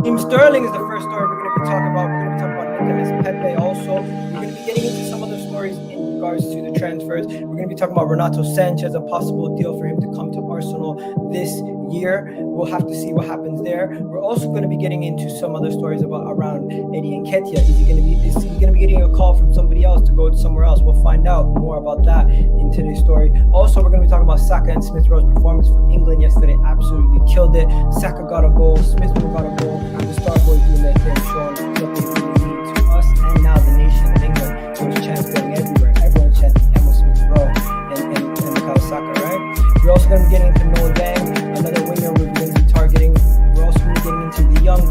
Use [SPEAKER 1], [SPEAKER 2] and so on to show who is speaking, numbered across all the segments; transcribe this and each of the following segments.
[SPEAKER 1] Team Sterling is the first story we're going to be talking about. We're going to be talking about Nicolas Pepe also. We're going to be getting into some other stories in regards to the transfers. We're going to be talking about Renato Sanches, a possible deal for him to come to Arsenal this year. We'll have to see what happens there. We're also going to be getting into some other stories around Eddie NKETIAH. Is he going to be getting a call from somebody else to go somewhere else? We'll find out more about that in today's story. Also, we're going to be talking about Saka and Smith Rowe's performance for England yesterday. Absolutely killed it. Saka got a goal. Smith Rowe got a goal. The Star Boys doing their thing, showing what they really mean to us and now the nation of England. Those chants going everywhere. Everyone's chanting Emma Smith Rowe and Saka, right? We're also going to be getting into Noah Gang, another winger we're going to be targeting. We're also going to be getting into the young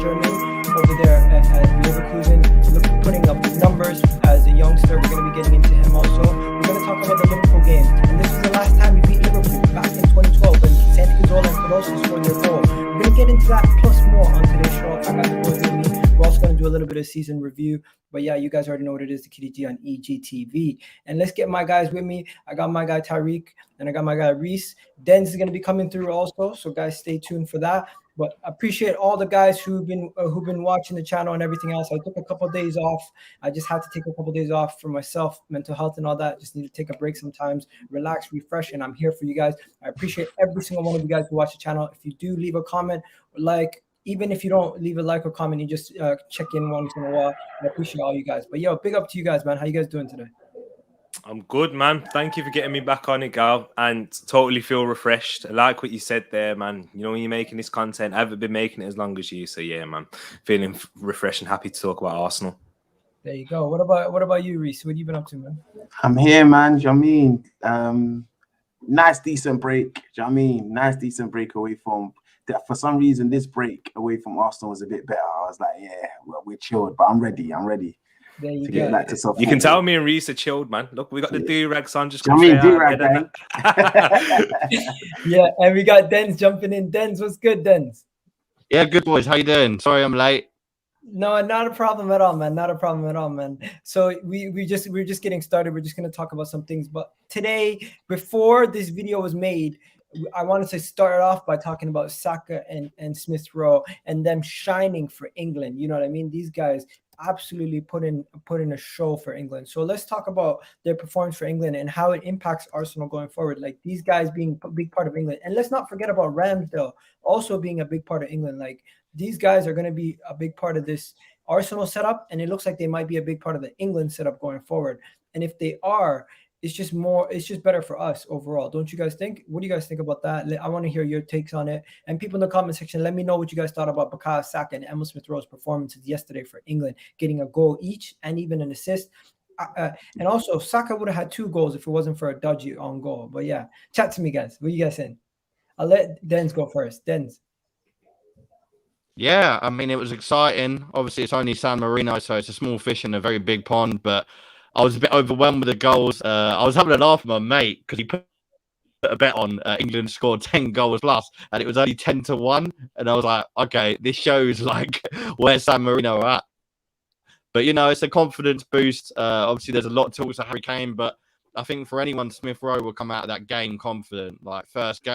[SPEAKER 1] German over there at Leverkusen, putting up numbers as a youngster. We're going to be getting into him also. We're going to talk about the Liverpool game. And this was the last time we beat Liverpool, back in 2012, when Santi Cazorla and Pedrosa scored their goal. We're going to get into that plus more on today's show. I got the boys with me. We're also going to do a little bit of season review. But yeah, you guys already know what it is, the KDG on EGTV. And let's get my guys with me. I got my guy Tariq and I got my guy Reese. Denz is going to be coming through also. So guys, stay tuned for that. But I appreciate all the guys who've been watching the channel and everything else. I took a couple of days off. I just had to take a couple of days off for myself, mental health and all that. Just need to take a break sometimes, relax, refresh, and I'm here for you guys. I appreciate every single one of you guys who watch the channel. If you do leave a comment or like, even if you don't leave a like or comment, you just check in once in a while. I appreciate all you guys. But yo, big up to you guys, man. How you guys doing today?
[SPEAKER 2] I'm good, man. Thank you for getting me back on, Egal, and totally feel refreshed. I like what you said there, man. You know, when you're making this content, I haven't been making it as long as you, so yeah, man. Feeling refreshed and happy to talk about Arsenal.
[SPEAKER 1] There you go. What about you, Reese? What have you been up to, man?
[SPEAKER 3] I'm here, man. Do you know what I mean? Nice, decent break. Do you know what I mean? Nice, decent break away from. For some reason, this break away from Arsenal was a bit better. I was like, yeah, we're chilled, but I'm ready.
[SPEAKER 1] There you
[SPEAKER 3] to
[SPEAKER 1] go.
[SPEAKER 3] Get back to
[SPEAKER 2] you can tell me and Reese are chilled, man. Look, we got the do-rags on. Just
[SPEAKER 3] I mean, do-rag, gang.
[SPEAKER 1] Yeah, and we got Denz jumping in. Denz, what's good, Denz?
[SPEAKER 4] Yeah, good boys. How you doing? Sorry I'm late.
[SPEAKER 1] No, not a problem at all, man. Not a problem at all, man. So we're just getting started. We're just gonna talk about some things. But today, before this video was made, I wanted to start off by talking about Saka and Smith Rowe and them shining for England. You know what I mean? These guys absolutely put in a show for England. So let's talk about their performance for England and how it impacts Arsenal going forward. Like these guys being a big part of England. And let's not forget about Ramsdale also being a big part of England. Like these guys are going to be a big part of this Arsenal setup. And it looks like they might be a big part of the England setup going forward. And if they are, it's just better for us overall. Don't you guys think? What do you guys think about that? I want to hear your takes on it. And people in the comment section, let me know what you guys thought about Bukayo Saka and Emma Smith Rowe's performances yesterday for England, getting a goal each and even an assist. And also, Saka would have had 2 goals if it wasn't for a dodgy on goal. But yeah, chat to me, guys. What are you guys saying? I'll let Denz go first. Denz.
[SPEAKER 4] Yeah, I mean, it was exciting. Obviously, it's only San Marino, so it's a small fish in a very big pond, but I was a bit overwhelmed with the goals. I was having a laugh with my mate because he put a bet on England scored 10 goals plus, and it was only 10-1. And I was like, okay, this shows like where San Marino are at. But you know, it's a confidence boost. Obviously, there's a lot to talk to Harry Kane, but I think for anyone, Smith Rowe will come out of that game confident. Like first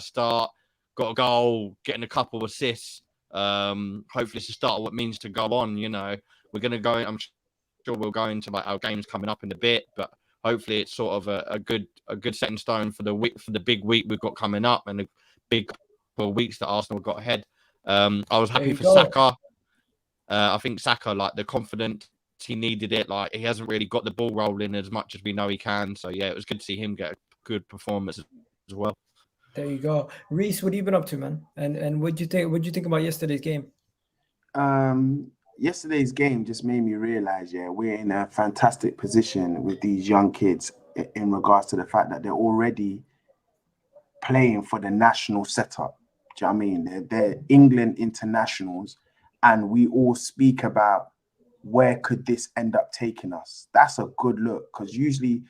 [SPEAKER 4] start, got a goal, getting a couple of assists. Hopefully, it's the start of what it means to go on. You know, we're gonna go. I'm sure we'll go into like our games coming up in a bit, but hopefully it's sort of a good setting stone for the big week we've got coming up and the big weeks that Arsenal got ahead. I was happy for Saka. I think Saka, like the confidence, he needed it. Like he hasn't really got the ball rolling as much as we know he can. So yeah, it was good to see him get a good performance as well.
[SPEAKER 1] There you go, Reese. What have you been up to, man? And what'd you think? What'd you think about yesterday's game?
[SPEAKER 3] Yesterday's game just made me realize, yeah, we're in a fantastic position with these young kids in regards to the fact that they're already playing for the national setup. Do you know what I mean? They're England internationals, and we all speak about where could this end up taking us. That's a good look, because usually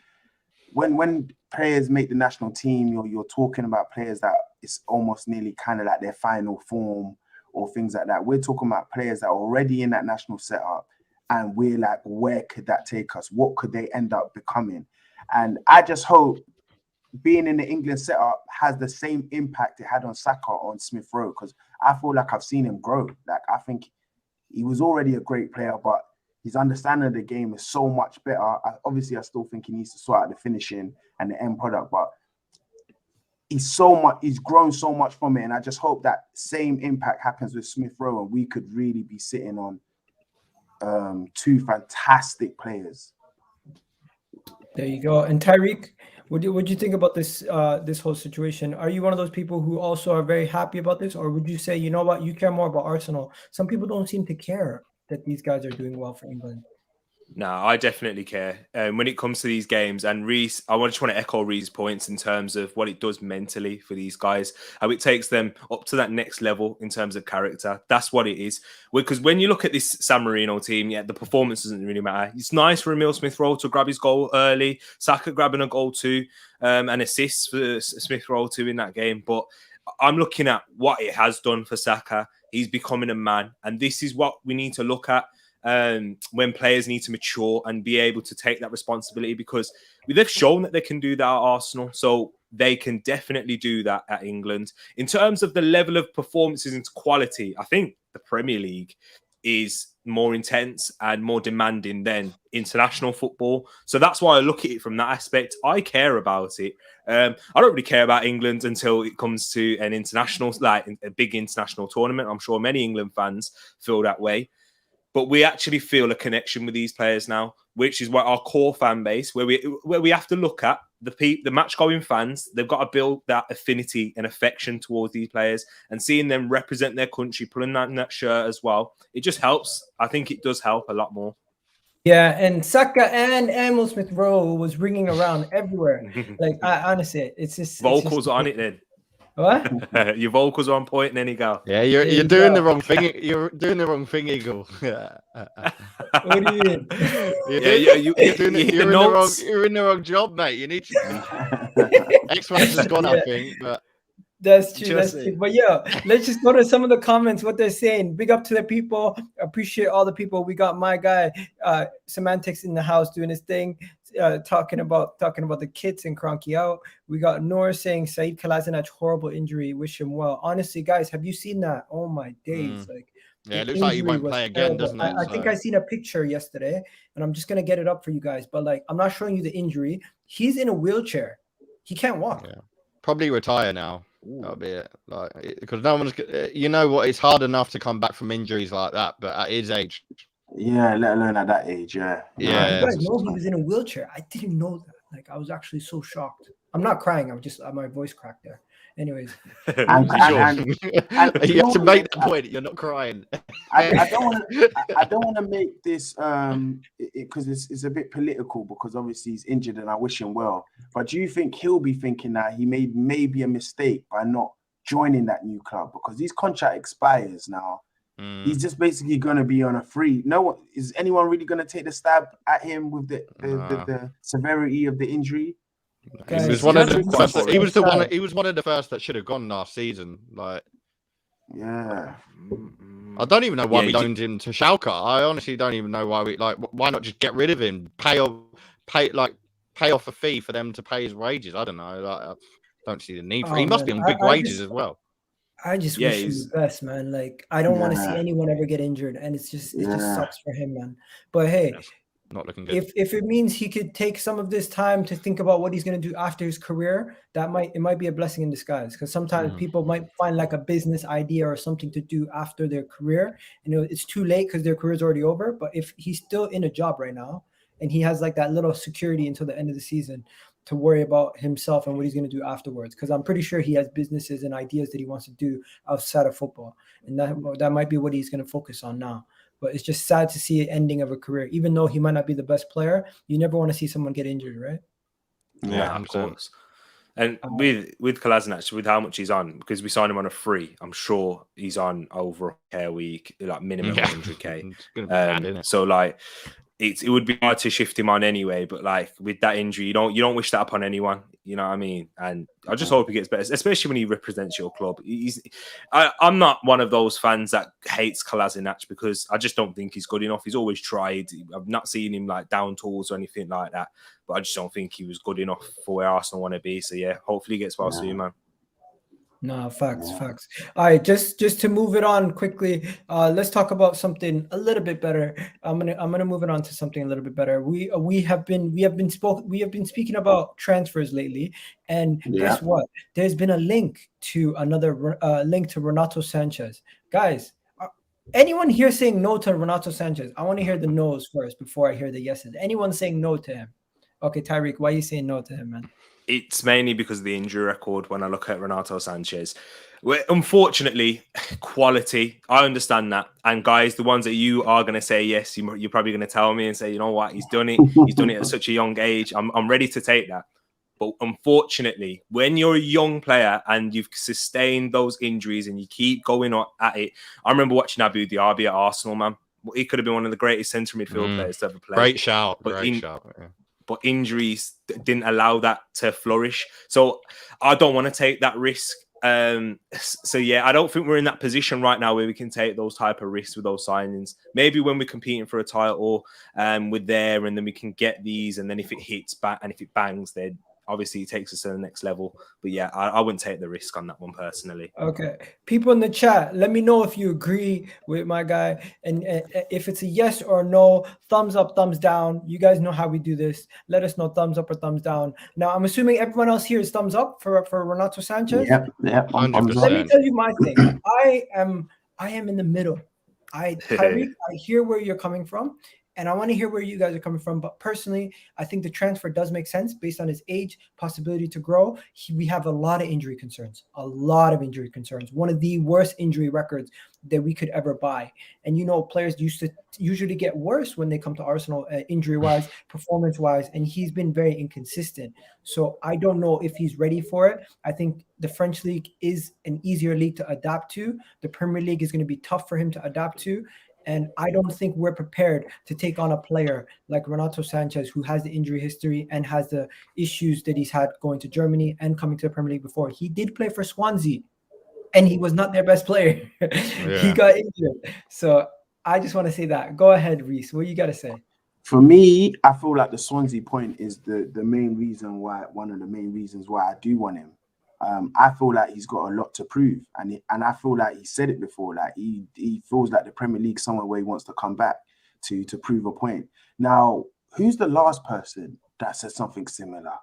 [SPEAKER 3] when players make the national team, you're talking about players that it's almost nearly kind of like their final form or things like that. We're talking about players that are already in that national setup, and we're like, where could that take us? What could they end up becoming? And I just hope being in the England setup has the same impact it had on Saka on Smith Rowe, because I feel like I've seen him grow. Like, I think he was already a great player, but his understanding of the game is so much better. Obviously, I still think he needs to sort out the finishing and the end product, but he's grown so much from it. And I just hope that same impact happens with Smith Rowe, and we could really be sitting on two fantastic players.
[SPEAKER 1] There you go. And Tyreek, what do you think about this this whole situation? Are you one of those people who also are very happy about this, or would you say, you know what, you care more about Arsenal? Some people don't seem to care that these guys are doing well for England.
[SPEAKER 2] No, I definitely care. When it comes to these games, and Reese, I just want to echo Reese's points in terms of what it does mentally for these guys, how it takes them up to that next level in terms of character. That's what it is. Because when you look at this San Marino team, yeah, the performance doesn't really matter. It's nice for Emile Smith Rowe to grab his goal early, Saka grabbing a goal too, and assists for Smith Rowe too in that game. But I'm looking at what it has done for Saka. He's becoming a man, and this is what we need to look at. When players need to mature and be able to take that responsibility, because they've shown that they can do that at Arsenal, so they can definitely do that at England. In terms of the level of performances and quality, I think the Premier League is more intense and more demanding than international football. So that's why I look at it from that aspect. I care about it. I don't really care about England until it comes to an international, like a big international tournament. I'm sure many England fans feel that way. But we actually feel a connection with these players now, which is what our core fan base, where we have to look at the match-going fans. They've got to build that affinity and affection towards these players, and seeing them represent their country, pulling that shirt as well. It just helps. I think it does help a lot more.
[SPEAKER 1] Yeah, and Saka and Emile Smith Rowe was ringing around everywhere. Like, honestly, it's just
[SPEAKER 2] vocals on it then.
[SPEAKER 1] What?
[SPEAKER 2] Your vocals are on point, then Egal.
[SPEAKER 4] Yeah, you're doing the wrong thing. You're doing the wrong thing, Eagle.
[SPEAKER 1] What do you mean?
[SPEAKER 4] You're in the wrong job, mate. You need to. X-Max has gone, I think, but.
[SPEAKER 1] That's true. That's true. But yeah, let's just go to some of the comments, what they're saying. Big up to the people. Appreciate all the people. We got my guy, Semantics in the house doing his thing, talking about the kids and Cronky out. We got Noor saying Saeed Kolasinac, horrible injury. Wish him well. Honestly, guys, have you seen that? Oh my days. Like,
[SPEAKER 4] yeah, it looks like he won't play again, doesn't it?
[SPEAKER 1] I think I seen a picture yesterday, and I'm just gonna get it up for you guys. But like, I'm not showing you the injury. He's in a wheelchair. He can't walk.
[SPEAKER 4] Yeah. Probably retire now. That'll be it. Like, because no one's, you know what? It's hard enough to come back from injuries like that, but at his age,
[SPEAKER 3] yeah, let alone at that age, yeah.
[SPEAKER 1] You guys know he was in a wheelchair. I didn't know that. Like, I was actually so shocked. I'm not crying. I'm just my voice cracked there. Anyways,
[SPEAKER 3] and
[SPEAKER 4] you have to make that point. You're not crying.
[SPEAKER 3] I don't want to make this because it's a bit political, because obviously he's injured and I wish him well. But do you think he'll be thinking that he made maybe a mistake by not joining that new club, because his contract expires now? He's just basically going to be on a free. Is anyone really going to take the stab at him with the severity of the injury?
[SPEAKER 1] Guys,
[SPEAKER 4] he was one of the first that should have gone last season. Like,
[SPEAKER 3] yeah,
[SPEAKER 4] I don't even know why we loaned him to Schalke. I honestly don't even know why why not just get rid of him, pay off a fee for them to pay his wages. I don't know. Like, I don't see the need for. He must be on big wages as well.
[SPEAKER 1] I just wish him the best, man. Like, I don't want to see anyone ever get injured, and it just sucks for him, man. But hey.
[SPEAKER 4] Not looking good.
[SPEAKER 1] If it means he could take some of this time to think about what he's going to do after his career, it might be a blessing in disguise. Because sometimes people might find like a business idea or something to do after their career. It's too late because their career is already over. But if he's still in a job right now and he has like that little security until the end of the season to worry about himself and what he's going to do afterwards, because I'm pretty sure he has businesses and ideas that he wants to do outside of football, and that might be what he's going to focus on now. But it's just sad to see an ending of a career. Even though he might not be the best player, you never want to see someone get injured, right?
[SPEAKER 2] Yeah, of course. And with Kolasinac, with how much he's on, because we signed him on a free, I'm sure he's on over a week, like minimum 100k.
[SPEAKER 4] So like,
[SPEAKER 2] it would be hard to shift him on anyway. But like with that injury, you don't wish that upon anyone. You know what I mean? And I just hope he gets better, especially when he represents your club. I'm not one of those fans that hates Kolasinac because I just don't think he's good enough. He's always tried. I've not seen him like down tools or anything like that. But I just don't think he was good enough for where Arsenal want to be. So yeah, hopefully he gets well soon, man.
[SPEAKER 1] No, facts. All right, just to move it on quickly, let's talk about something a little bit better. I'm gonna move it on to something a little bit better. We have been speaking about transfers lately, and guess what? There's been a link to another link to Renato Sanches. Guys, anyone here saying no to Renato Sanches? I want to hear the no's first before I hear the yeses. Anyone saying no to him? Okay, Tyreek, why are you saying no to him, man?
[SPEAKER 2] It's mainly because of the injury record when I look at Renato Sanches. Unfortunately, quality, I understand that. And guys, the ones that you are going to say yes, you're probably going to tell me and say, you know what, he's done it. He's done it at such a young age. I'm ready to take that. But unfortunately, when you're a young player and you've sustained those injuries and you keep going at it, I remember watching Abu Dhabi at Arsenal, man. He could have been one of the greatest centre midfield players to ever play.
[SPEAKER 4] Great shout. Yeah.
[SPEAKER 2] But injuries didn't allow that to flourish. So I don't want to take that risk. So yeah, I don't think we're in that position right now where we can take those type of risks with those signings. Maybe when we're competing for a title, we're there and then we can get these. And then if it hits back and if it bangs, then obviously it takes us to the next level. But yeah, I wouldn't take the risk on that one personally.
[SPEAKER 1] Okay. People in the chat, let me know if you agree with my guy. And if it's a yes or no, thumbs up, thumbs down. You guys know how we do this. Let us know thumbs up or thumbs down. Now, I'm assuming everyone else here is thumbs up for Renato Sanches.
[SPEAKER 3] Yep.
[SPEAKER 4] 100%.
[SPEAKER 1] Let me tell you my thing. I am in the middle. Tyreek, I hear where you're coming from. And I want to hear where you guys are coming from. But personally, I think the transfer does make sense based on his age, possibility to grow. We have a lot of injury concerns, one of the worst injury records that we could ever buy. And, you know, players used to usually get worse when they come to Arsenal injury-wise, performance-wise, and he's been very inconsistent. So I don't know if he's ready for it. I think the French league is an easier league to adapt to. The Premier League is going to be tough for him to adapt to. And I don't think we're prepared to take on a player like Renato Sanches, who has the injury history and has the issues that he's had going to Germany and coming to the Premier League before. He did play for Swansea, and he was not their best player. He got injured. So I just want to say that. Go ahead, Reese. What you got to say?
[SPEAKER 3] For me, I feel like the Swansea point is one of the main reasons why I do want him. I feel like he's got a lot to prove, and I feel like he said it before. Like he feels like the Premier League somewhere where he wants to come back to prove a point. Now, who's the last person that said something similar?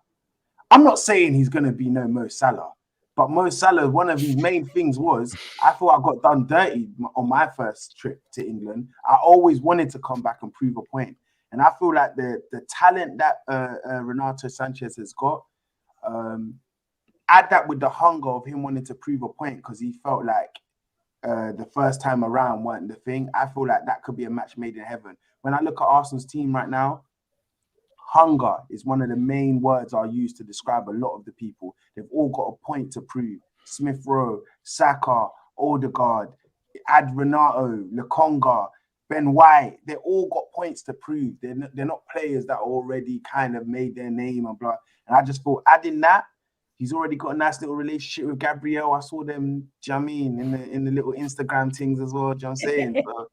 [SPEAKER 3] I'm not saying he's going to be no Mo Salah, but Mo Salah, one of his main things was I thought I got done dirty on my first trip to England. I always wanted to come back and prove a point, and I feel like the talent that Renato Sanches has got. Add that with the hunger of him wanting to prove a point because he felt like the first time around weren't the thing. I feel like that could be a match made in heaven. When I look at Arsenal's team right now, hunger is one of the main words I use to describe a lot of the people. They've all got a point to prove. Smith Rowe, Saka, Odegaard, add Renato, Lokonga, Ben White. They all got points to prove. They're not players that already kind of made their name and blah. And I just thought adding that, he's already got a nice little relationship with Gabriel. I saw them, do you know what I mean, in the little Instagram things as well. Do you know what I'm saying? So,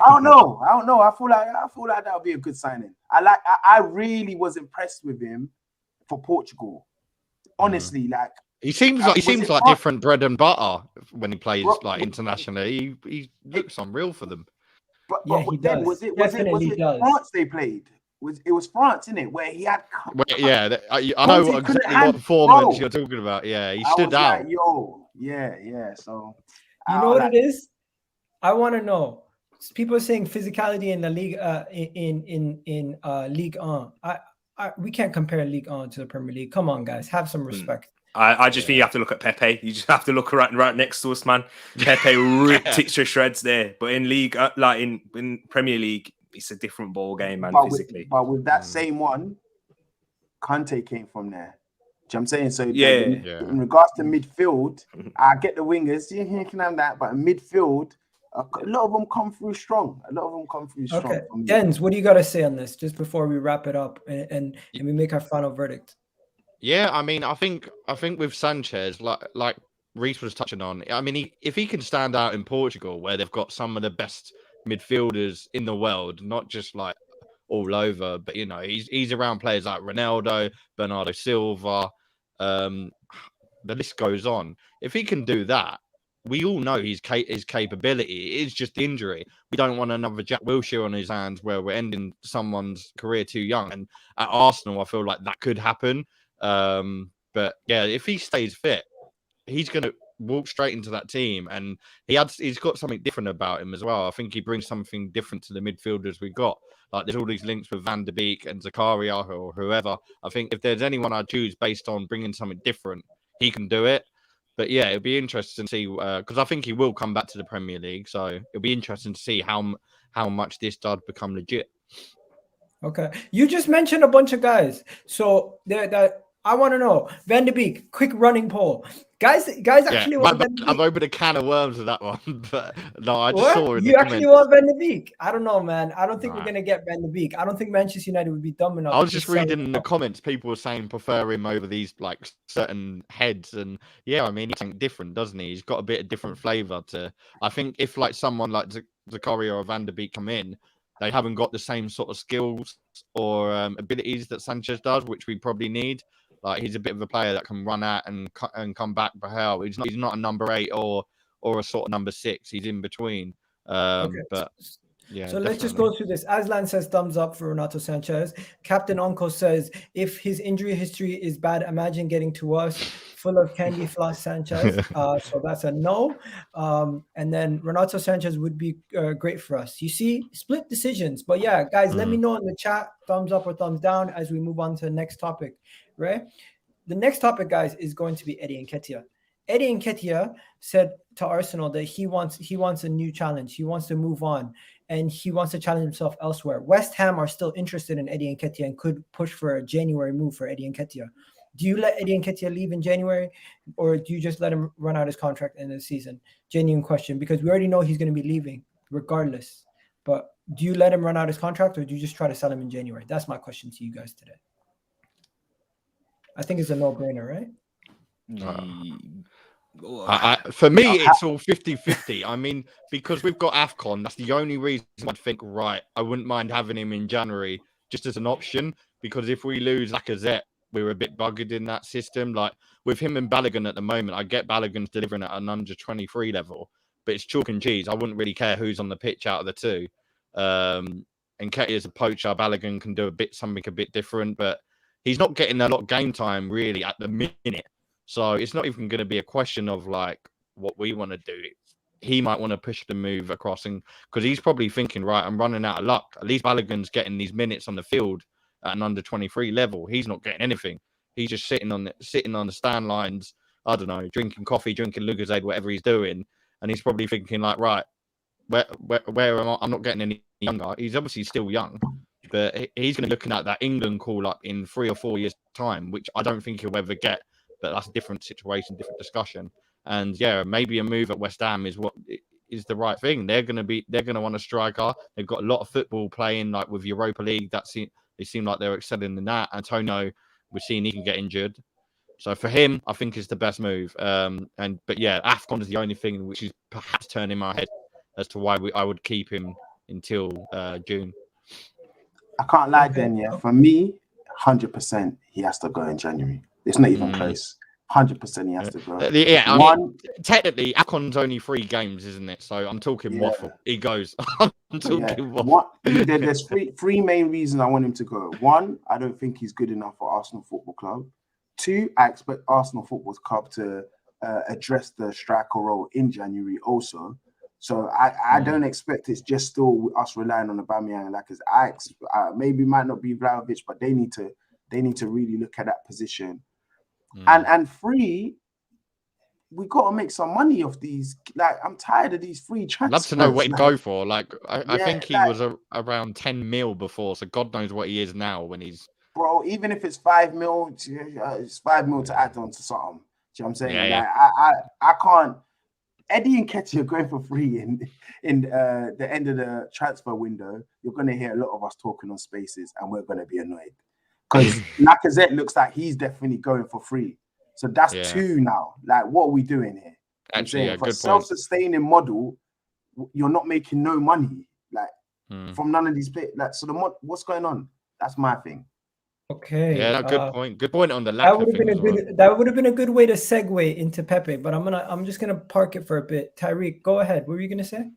[SPEAKER 3] I don't know. I feel like that would be a good signing. I really was impressed with him for Portugal. Honestly, like
[SPEAKER 4] he seems like different bread and butter when he plays like internationally. He looks unreal for them.
[SPEAKER 3] But
[SPEAKER 1] he
[SPEAKER 3] then
[SPEAKER 1] does.
[SPEAKER 3] was it France they played? It was France, isn't it? Where he had.
[SPEAKER 4] I know exactly what performance you're talking about. Yeah, he stood out.
[SPEAKER 3] Like, yeah. So
[SPEAKER 1] you know what it is? I want to know. People are saying physicality in the league, in Ligue 1. We can't compare Ligue 1 to the Premier League. Come on, guys, have some respect.
[SPEAKER 2] I just think you have to look at Pepe. You just have to look right next to us, man. Pepe ripped it to shreds there. But in League, like in Premier League, it's a different ball game, man, physically.
[SPEAKER 3] But with that same one, Kante came from there. Do you know what I'm saying? So in regards to midfield, I get the wingers, you can have that, but in midfield, A lot of them come through strong.
[SPEAKER 1] Okay,
[SPEAKER 3] For me.
[SPEAKER 1] Jens, what do you got to say on this? Just before we wrap it up and we make our final verdict.
[SPEAKER 4] Yeah, I mean, I think with Sanchez, like Reece was touching on, I mean, if he can stand out in Portugal, where they've got some of the best midfielders in the world, not just like all over, but you know, he's around players like Ronaldo, Bernardo Silva, the list goes on. If he can do that, we all know his capability. It is just injury. We don't want another Jack Wilshere on his hands where we're ending someone's career too young. And at Arsenal, I feel like that could happen. But yeah, if he stays fit, he's going to walk straight into that team, and he's got something different about him as well. I think he brings something different to the midfielders we got. Like there's all these links with Van der Beek and Zakaria or whoever. I think if there's anyone I choose based on bringing something different, he can do it. But yeah, it'll be interesting to see because I think he will come back to the Premier League. So it'll be interesting to see how much this does become legit.
[SPEAKER 1] Okay, you just mentioned a bunch of guys, so that I want to know. Van der Beek, quick running poll. Guys actually want Van der Beek.
[SPEAKER 4] I've opened a can of worms with that one, but no, I just
[SPEAKER 1] What?
[SPEAKER 4] saw it.
[SPEAKER 1] You actually want Van der Beek? I don't know, man. I don't think we're gonna get Van der Beek. I don't think Manchester United would be dumb enough.
[SPEAKER 4] I was just reading in the comments, people were saying prefer him over these like certain heads, and yeah, I mean he's something different, doesn't he? He's got a bit of different flavour to. I think if like someone like Zakaria or Van der Beek come in, they haven't got the same sort of skills or abilities that Sanchez does, which we probably need. Like he's a bit of a player that can run out and come back for hell. He's not a number 8 or a sort of number 6. He's in between.
[SPEAKER 1] Okay.
[SPEAKER 4] But yeah.
[SPEAKER 1] So let's just go through this. Aslan says thumbs up for Renato Sanches. Captain Uncle says if his injury history is bad, imagine getting to us full of candy floss Sanchez. So that's a no. And then Renato Sanches would be great for us. You see, split decisions. But yeah, guys, let me know in the chat, thumbs up or thumbs down as we move on to the next topic. Right? The next topic, guys, is going to be Eddie Nketiah. Eddie Nketiah said to Arsenal that he wants a new challenge. He wants to move on, and he wants to challenge himself elsewhere. West Ham are still interested in Eddie Nketiah and could push for a January move for Eddie Nketiah. Do you let Eddie Nketiah leave in January, or do you just let him run out his contract in the season? Genuine question, because we already know he's going to be leaving regardless. But do you let him run out his contract, or do you just try to sell him in January? That's my question to you guys today. I think it's a no-brainer, right?
[SPEAKER 4] For me, it's all 50-50. I mean, because we've got AFCON, that's the only reason I'd think, right, I wouldn't mind having him in January just as an option, because if we lose Lacazette, we're a bit buggered in that system. Like, with him and Balogun at the moment, I get Balogun's delivering at an under 23 level, but it's chalk and cheese. I wouldn't really care who's on the pitch out of the two. And Nketiah's a poacher. Balogun can do something a bit different, but he's not getting a lot of game time really at the minute. So it's not even going to be a question of like what we want to do. He might want to push the move across, and because he's probably thinking, right, I'm running out of luck. At least Balogun's getting these minutes on the field at an under 23 level. He's not getting anything. He's just sitting on the stand lines. I don't know, drinking coffee, drinking Lucozade, whatever he's doing, and he's probably thinking like, right, where am I? I'm not getting any younger. He's obviously still young, but he's going to be looking at that England call up in 3 or 4 years' time, which I don't think he'll ever get. But that's a different situation, different discussion. And yeah, maybe a move at West Ham is the right thing. They're going to want a striker. They've got a lot of football playing, like with Europa League. They seem like they're excelling in that. Antonio, we're seeing he can get injured. So for him, I think it's the best move. But yeah, AFCON is the only thing which is perhaps turning my head as to why I would keep him until June.
[SPEAKER 3] I can't lie, then. Yeah, for me, 100% he has to go in January. It's not even close. 100% he has to go.
[SPEAKER 4] Yeah, I mean, technically, AFCON's only 3 games, isn't it? So I'm talking waffle. He goes. I'm talking waffle.
[SPEAKER 3] There's three main reasons I want him to go. 1, I don't think he's good enough for Arsenal Football Club. 2, I expect Arsenal Football Club to address the striker role in January also. So I don't expect it's just still us relying on Aubameyang. Like, maybe it might not be Vlahovic, but they need to really look at that position. And 3, we got to make some money off these. Like, I'm tired of these free transfers.
[SPEAKER 4] I'd love to know what he'd go for. Like, I think he was around 10 mil before, so God knows what he is now when he's.
[SPEAKER 3] Bro, even if it's 5 mil, it's 5 mil to add on to something. Do you know what I'm saying?
[SPEAKER 4] Yeah.
[SPEAKER 3] Like, I can't. Eddie and Nketiah are going for free in the end of the transfer window, you're going to hear a lot of us talking on Spaces, and we're going to be annoyed because Lacazette looks like he's definitely going for free. So that's two now. Like, what are we doing here?
[SPEAKER 4] Actually,
[SPEAKER 3] for a self-sustaining model, you're not making no money from none of these players. Like, so what's going on? That's my thing.
[SPEAKER 1] Okay.
[SPEAKER 4] Yeah, good point. Good point on the lack of things.
[SPEAKER 1] That would have been a good way to segue into Pepe, but I'm just gonna park it for a bit. Tyreek, go ahead. What were you gonna say?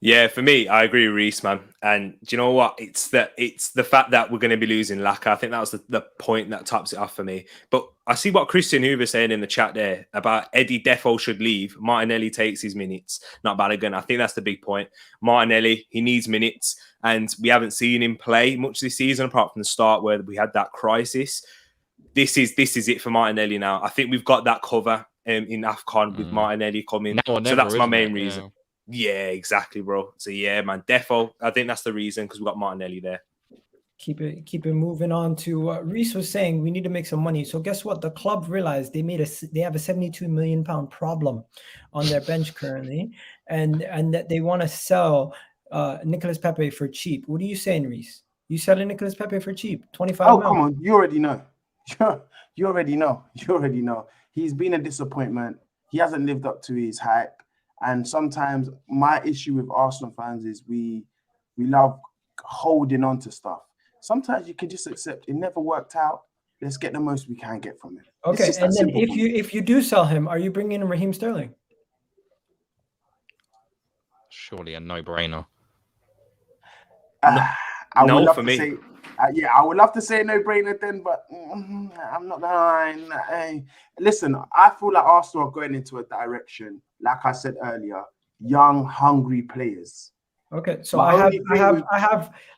[SPEAKER 2] Yeah, for me, I agree with Reese, man. And do you know what? It's the fact that we're going to be losing Laka. I think that was the point that tops it off for me. But I see what Christian Hoover's saying in the chat there about Eddie Defo should leave. Martinelli takes his minutes, not Balogun. I think that's the big point. Martinelli, he needs minutes, and we haven't seen him play much this season apart from the start where we had that crisis. This is it for Martinelli now. I think we've got that cover in AFCON with Martinelli coming. So that's my main reason. Yeah, exactly, bro. So yeah, man, defo. I think that's the reason because we got Martinelli there.
[SPEAKER 1] Keep it moving on to what Reese was saying. We need to make some money. So guess what? The club realized they have a 72 million pound problem on their bench currently, and that they want to sell Nicolas Pepe for cheap. What are you saying, Reese? You selling Nicolas Pepe for cheap? 25
[SPEAKER 3] Oh,
[SPEAKER 1] mil?
[SPEAKER 3] come on. You already know. You already know. He's been a disappointment. He hasn't lived up to his hype. And sometimes my issue with Arsenal fans is we love holding on to stuff. Sometimes you can just accept it never worked out. Let's get the most we can get from it.
[SPEAKER 1] Okay, and then if you do sell him, are you bringing in Raheem Sterling?
[SPEAKER 4] Surely a no-brainer.
[SPEAKER 3] I would love to say, I would love to say no-brainer then, but I'm not gonna. Listen, I feel like Arsenal are going into a direction, like I said earlier, young, hungry players.
[SPEAKER 1] Okay, so I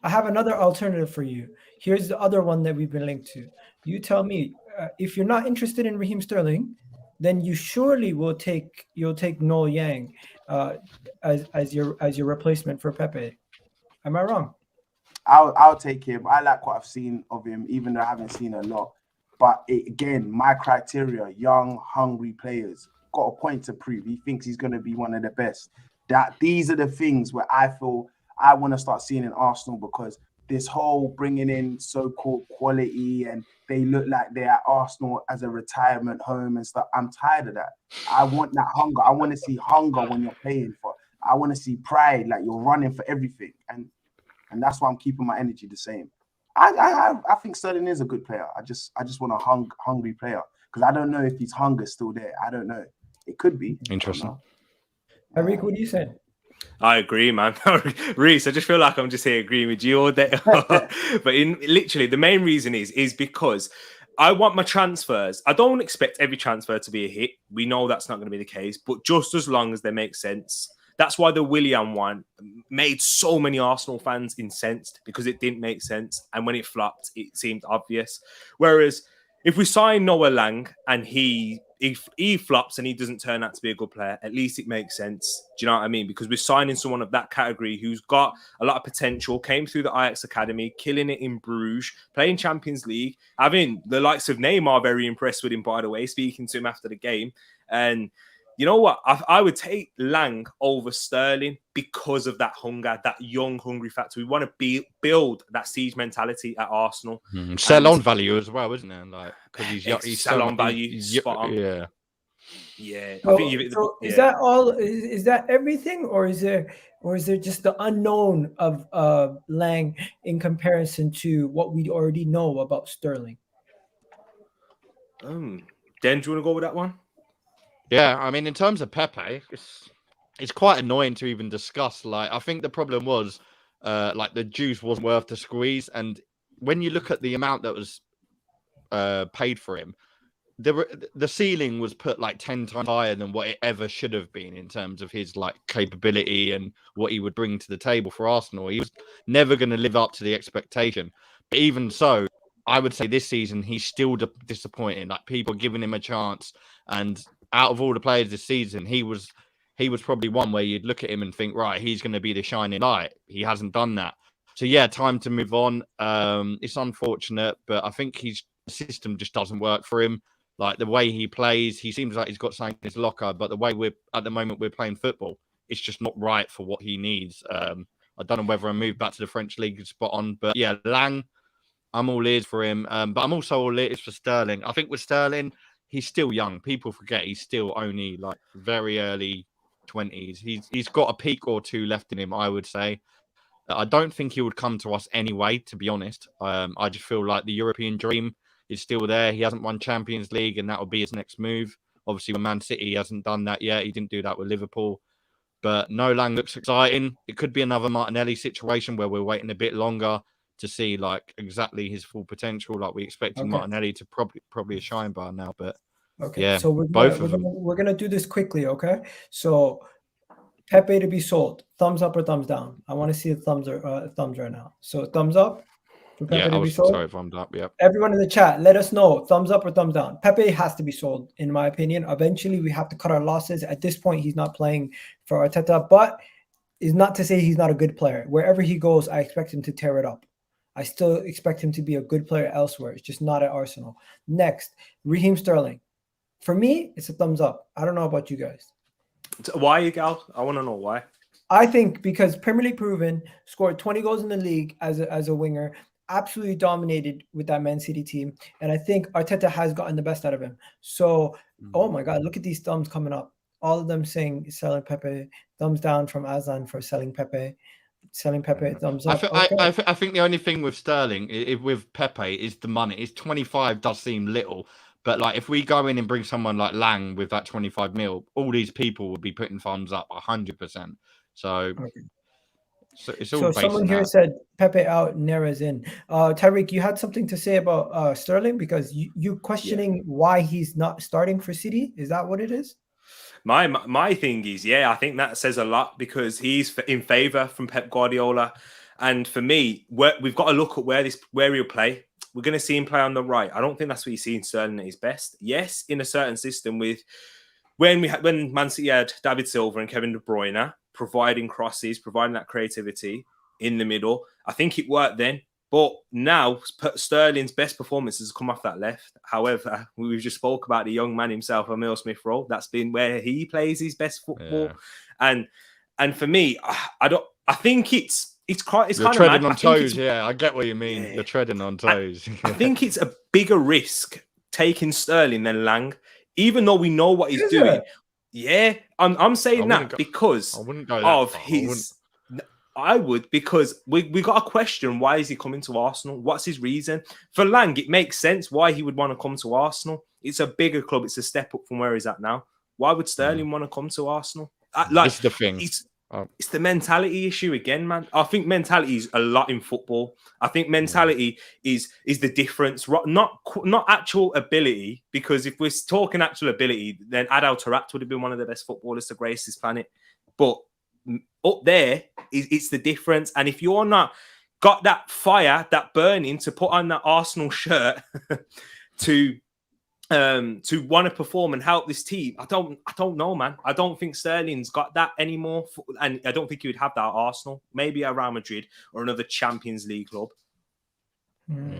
[SPEAKER 1] have another alternative for you. Here's the other one that we've been linked to. You tell me if you're not interested in Raheem Sterling, then you surely you'll take Noel Yang as your replacement for Pepe. Am I wrong?
[SPEAKER 3] I'll take him. I like what I've seen of him, even though I haven't seen a lot. But again, my criteria: young, hungry players. Got a point to prove. He thinks he's going to be one of the best. These are the things where I feel I want to start seeing in Arsenal, because this whole bringing in so-called quality and they look like they're at Arsenal as a retirement home and stuff. I'm tired of that. I want that hunger. I want to see hunger when you're playing for. I want to see pride, like you're running for everything. And that's why I'm keeping my energy the same. I think Sterling is a good player. I just want a hungry player, because I don't know if his hunger is still there. I don't know. It could be.
[SPEAKER 4] Interesting.
[SPEAKER 1] Eric, what do you say?
[SPEAKER 2] I agree, man. Reese, I just feel like I'm just here agreeing with you all day. But literally, the main reason is because I want my transfers. I don't expect every transfer to be a hit. We know that's not going to be the case, but just as long as they make sense. That's why the Willian one made so many Arsenal fans incensed, because it didn't make sense. And when it flopped, it seemed obvious. Whereas if we sign Noah Lang and if he flops and he doesn't turn out to be a good player, at least it makes sense. Do you know what I mean? Because we're signing someone of that category who's got a lot of potential, came through the Ajax Academy, killing it in Bruges, playing Champions League. Having the likes of Neymar very impressed with him, by the way, speaking to him after the game. And you know what? I would take Lang over Sterling because of that hunger, that young, hungry factor. We want to build that siege mentality at Arsenal.
[SPEAKER 4] Sell on value as well, isn't it? Like, because he's
[SPEAKER 2] sell on value, spot on.
[SPEAKER 4] Yeah.
[SPEAKER 2] Yeah.
[SPEAKER 1] So, is that all? Is that everything, or is there just the unknown of Lang in comparison to what we already know about Sterling?
[SPEAKER 2] Dan, do you want to go with that one?
[SPEAKER 4] Yeah, I mean, in terms of Pepe, it's quite annoying to even discuss. Like, I think the problem was, like, the juice wasn't worth the squeeze. And when you look at the amount that was paid for him, the ceiling was put like 10 times higher than what it ever should have been in terms of his like capability and what he would bring to the table for Arsenal. He was never going to live up to the expectation. But even so, I would say this season he's still disappointing. Like, people giving him a chance, and out of all the players this season, he was probably one where you'd look at him and think, right, he's going to be the shining light. He hasn't done that. So yeah, time to move on. It's unfortunate, but I think his system just doesn't work for him. Like the way he plays, he seems like he's got something in his locker. But the way at the moment we're playing football, it's just not right for what he needs. I don't know whether a move back to the French league is spot on, but yeah, Lang, I'm all ears for him. But I'm also all ears for Sterling. I think with Sterling, he's still young. People forget he's still only like very early 20s. He's got a peak or two left in him, I would say. I don't think he would come to us anyway, to be honest. I just feel like the European dream is still there. He hasn't won Champions League, and that will be his next move. Obviously, with Man City, he hasn't done that yet. He didn't do that with Liverpool. But no, Lang looks exciting. It could be another Martinelli situation where we're waiting a bit longer to see like exactly his full potential. Like we expected Martinelli to probably shine by now. But yeah,
[SPEAKER 1] so we're gonna do this quickly. Okay, so Pepe to be sold. Thumbs up or thumbs down? I want to see the thumbs right now. So thumbs up for Pepe to be sold.
[SPEAKER 4] Sorry, thumbs up. Yeah.
[SPEAKER 1] Everyone in the chat, let us know. Thumbs up or thumbs down? Pepe has to be sold, in my opinion. Eventually, we have to cut our losses. At this point, he's not playing for Arteta, but is not to say he's not a good player. Wherever he goes, I expect him to tear it up. I still expect him to be a good player elsewhere. It's just not at Arsenal. Next, Raheem Sterling. For me, it's a thumbs up. I don't know about you guys.
[SPEAKER 2] Why, Egal? I want to know why.
[SPEAKER 1] I think because Premier League proven, scored 20 goals in the league as a winger, absolutely dominated with that Man City team. And I think Arteta has gotten the best out of him. So, oh my God, look at these thumbs coming up. All of them saying selling Pepe. Thumbs down from Azan for selling Pepe. Selling Pepe, thumbs up.
[SPEAKER 4] I think the only thing with Sterling, with Pepe, is the money. It's 25 does seem little. But like, if we go in and bring someone like Lang with that 25 mil, all these people would be putting thumbs up 100%. So, so it's all.
[SPEAKER 1] So someone here said Pepe out, Neres in. Tyreek, you had something to say about Sterling because you questioning why he's not starting for City. Is that what it is?
[SPEAKER 2] My thing is, I think that says a lot because he's in favour from Pep Guardiola, and for me, we've got to look at where he'll play. We're going to see him play on the right. I don't think that's what you see in Sterling at his best. Yes, in a certain system with when Man City had David Silva and Kevin De Bruyne providing crosses, providing that creativity in the middle. I think it worked then. But now Sterling's best performance has come off that left. However, we've just spoke about the young man himself, Emile Smith-Rowe. That's been where he plays his best football. Yeah. And for me, I think it's kind of
[SPEAKER 4] treading on toes. Yeah, I get what you mean. Yeah. The treading on toes.
[SPEAKER 2] I think it's a bigger risk taking Sterling than Lang, even though we know what he's doing. Yeah, I'm saying that because of his. I would, because we got a question, why is he coming to Arsenal? What's his reason? For Lang, it makes sense why he would want to come to Arsenal. It's a bigger club. It's a step up from where he's at now. Why would Sterling want to come to Arsenal?
[SPEAKER 4] It's the thing.
[SPEAKER 2] It's the mentality issue again, man. I think mentality is a lot in football. I think mentality is the difference, not actual ability, because if we're talking actual ability, then Adel Taarabt would have been one of the best footballers to grace this planet. But up there, it's the difference. And if you're not got that fire, that burning to put on that Arsenal shirt to want to perform and help this team, I don't know, man. I don't think Sterling's got that anymore, and I don't think he would have that at Arsenal. Maybe at Real Madrid or another Champions League club.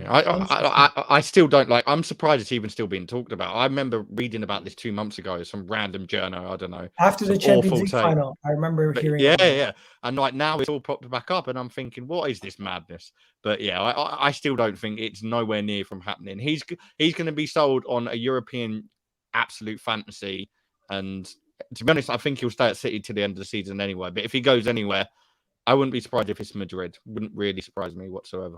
[SPEAKER 4] I still don't like. I'm surprised it's even still being talked about. I remember reading about this 2 months ago. Some random journal, I don't know.
[SPEAKER 1] After the Champions League final, I remember hearing.
[SPEAKER 4] Yeah. And like now, it's all popped back up, and I'm thinking, what is this madness? But yeah, I still don't think it's nowhere near from happening. He's going to be sold on a European absolute fantasy, and to be honest, I think he'll stay at City to the end of the season anyway. But if he goes anywhere, I wouldn't be surprised if it's Madrid. Wouldn't really surprise me whatsoever.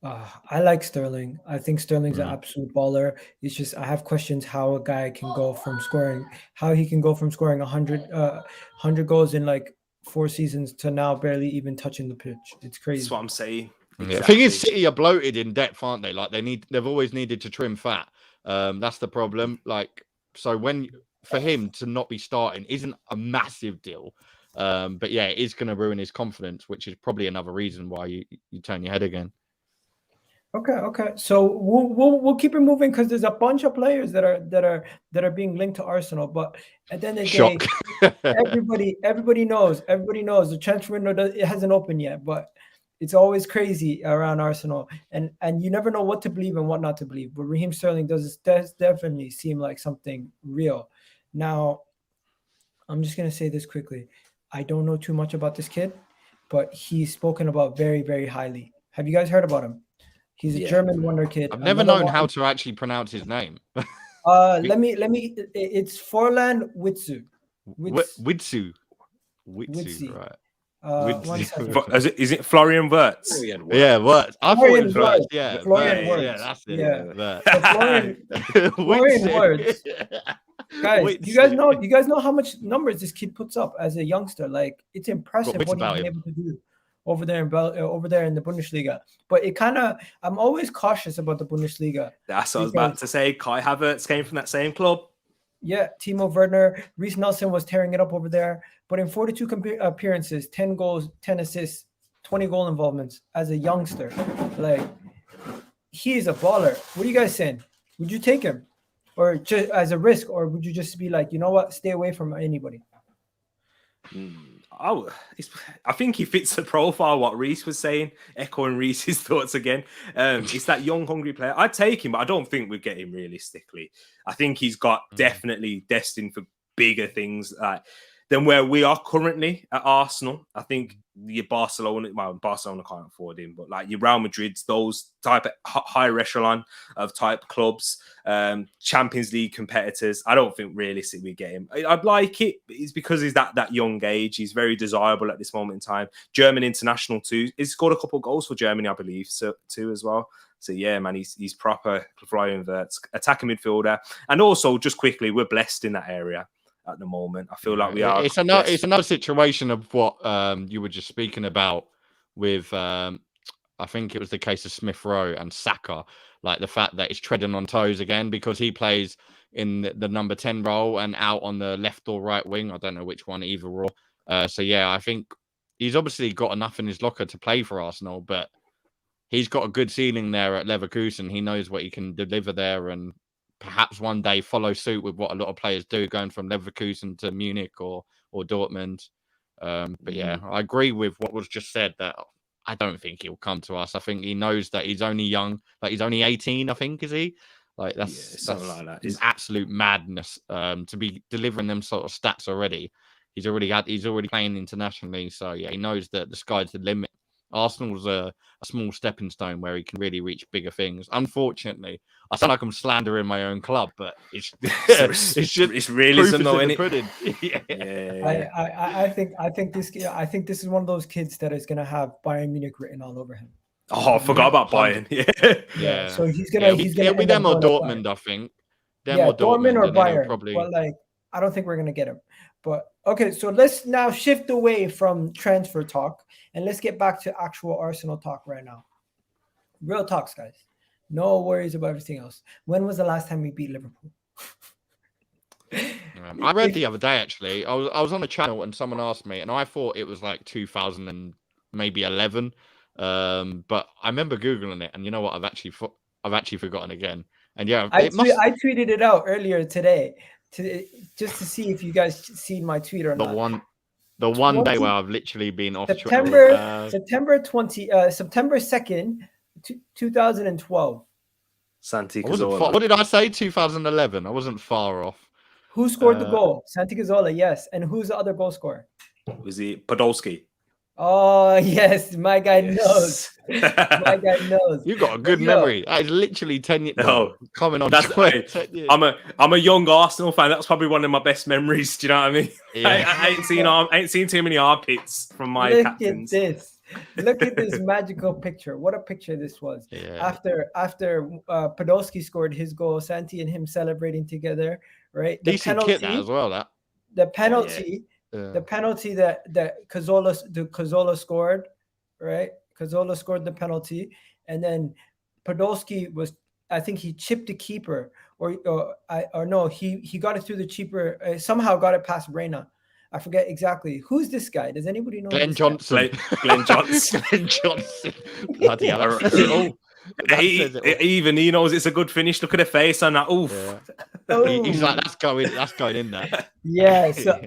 [SPEAKER 1] I like Sterling. I think Sterling's an absolute baller. It's just I have questions how a guy can go from scoring 100 goals in like 4 seasons to now barely even touching the pitch. It's crazy.
[SPEAKER 2] That's what I'm saying.
[SPEAKER 4] Exactly. The thing is, City are bloated in depth, aren't they? Like they've always needed to trim fat. That's the problem. Like, so for him to not be starting isn't a massive deal. But yeah, it is going to ruin his confidence, which is probably another reason why you turn your head again.
[SPEAKER 1] Okay. So we'll keep it moving because there's a bunch of players that are being linked to Arsenal. But at the end of the day, everybody knows the transfer window it hasn't opened yet. But It's always crazy around Arsenal, and you never know what to believe and what not to believe. But Raheem Sterling does definitely seem like something real. Now, I'm just gonna say this quickly. I don't know too much about this kid, but he's spoken about very, very highly. Have you guys heard about him? He's a German wonder kid.
[SPEAKER 4] I've never known how to actually pronounce his name.
[SPEAKER 1] Let me. It's Forlan Witsu.
[SPEAKER 4] Witsu, right?
[SPEAKER 1] One second.
[SPEAKER 2] Is it Florian WIRTZ?
[SPEAKER 4] Yeah, WIRTZ. I thought it was WIRTZ. Yeah,
[SPEAKER 1] Florian
[SPEAKER 4] WIRTZ.
[SPEAKER 1] WIRTZ.
[SPEAKER 4] Yeah, that's it.
[SPEAKER 1] Yeah.
[SPEAKER 4] WIRTZ.
[SPEAKER 1] Florian WIRTZ. Guys, you guys know how much numbers this kid puts up as a youngster. Like, it's impressive what he's been able to do over there in the Bundesliga. But I'm always cautious about the Bundesliga.
[SPEAKER 2] That's what I was about to say. Kai Havertz came from that same club.
[SPEAKER 1] Yeah, Timo Werner, Reece Nelson was tearing it up over there. But in 42 appearances, 10 goals, 10 assists, 20 goal involvements as a youngster, like, he is a baller. What are you guys saying? Would you take him, or just as a risk, or would you just be like, you know what, stay away from anybody?
[SPEAKER 2] I think he fits the profile what Reece was saying, echoing Reece's thoughts again. It's that young, hungry player. I'd take him, but I don't think we'd get him realistically. I think he's got definitely destined for bigger things than where we are currently at Arsenal. I think your Barcelona can't afford him, but like your Real Madrids, those type of higher echelon of type clubs, Champions League competitors, I don't think realistically we get him. I'd like it. It's because he's that young age. He's very desirable at this moment in time. German international too. He's scored a couple of goals for Germany, I believe, too as well. So yeah, man, he's proper Florian WIRTZ, attacking midfielder, and also just quickly, we're blessed in that area at the moment. I feel like we are.
[SPEAKER 4] It's another situation of what you were just speaking about with. I think it was the case of Smith Rowe and Saka, like the fact that he's treading on toes again because he plays in the number 10 role and out on the left or right wing. I don't know which one, either or. So yeah, I think he's obviously got enough in his locker to play for Arsenal, but he's got a good ceiling there at Leverkusen. He knows what he can deliver there, and perhaps one day follow suit with what a lot of players do, going from Leverkusen to Munich or Dortmund. But yeah, I agree with what was just said, that I don't think he'll come to us. I think he knows that he's only young, like he's only 18, I think, is he? Like that's something like that. It's absolute madness to be delivering them sort of stats already. He's already playing internationally, so yeah, he knows that the sky's the limit. Arsenal's a small stepping stone where he can really reach bigger things. Unfortunately, I sound like I'm slandering my own club, but it's
[SPEAKER 2] it's realism though, isn't it?
[SPEAKER 1] Yeah. I think this is one of those kids that is gonna have Bayern Munich written all over him.
[SPEAKER 2] Oh, I forgot about Bayern.
[SPEAKER 1] Yeah. So he's gonna
[SPEAKER 4] be them or Dortmund, I think.
[SPEAKER 1] Dortmund or Bayern. Probably. But like, I don't think we're gonna get him. But okay, so let's now shift away from transfer talk and let's get back to actual Arsenal talk right now. Real talks, guys. No worries about everything else. When was the last time we beat Liverpool?
[SPEAKER 4] I read the other day, actually. I was on a channel and someone asked me, and I thought it was like 2000 and maybe 11. But I remember Googling it, and you know what? I've actually forgotten again. And yeah,
[SPEAKER 1] I tweeted it out earlier today just to see if you guys seen my tweet or not.
[SPEAKER 4] The one day where I've literally been off
[SPEAKER 1] September 2nd, 2012.
[SPEAKER 2] Santi Cazorla.
[SPEAKER 4] What did I say? 2011. I wasn't far off.
[SPEAKER 1] Who scored the goal? Santi Cazorla, yes. And who's the other goal scorer?
[SPEAKER 2] Was it Podolski?
[SPEAKER 1] Oh, yes. My guy knows. My guy knows.
[SPEAKER 4] You got a good memory. That is literally 10 years.
[SPEAKER 2] No,
[SPEAKER 4] coming on.
[SPEAKER 2] That's I'm a young Arsenal fan. That's probably one of my best memories. Do you know what I mean? Yeah. I ain't seen too many armpits from my captains.
[SPEAKER 1] Look at this magical picture. What a picture this was. Yeah. After Podolski scored his goal, Santi and him celebrating together, right?
[SPEAKER 4] Decent kit that as well.
[SPEAKER 1] The penalty. Yeah. The penalty that Cazorla scored, right? Cazorla scored the penalty, and then Podolski I think he chipped the keeper, or no, he got it through the keeper. Somehow got it past Reina. I forget exactly. Who's this guy? Does anybody know?
[SPEAKER 4] Glenn Johnson.
[SPEAKER 2] Glenn Johnson.
[SPEAKER 4] Glenn Johnson. Bloody hell.
[SPEAKER 2] Even he knows it's a good finish. Look at the face on that. Oof.
[SPEAKER 4] Yeah. He's like, that's going in there.
[SPEAKER 1] Yeah. So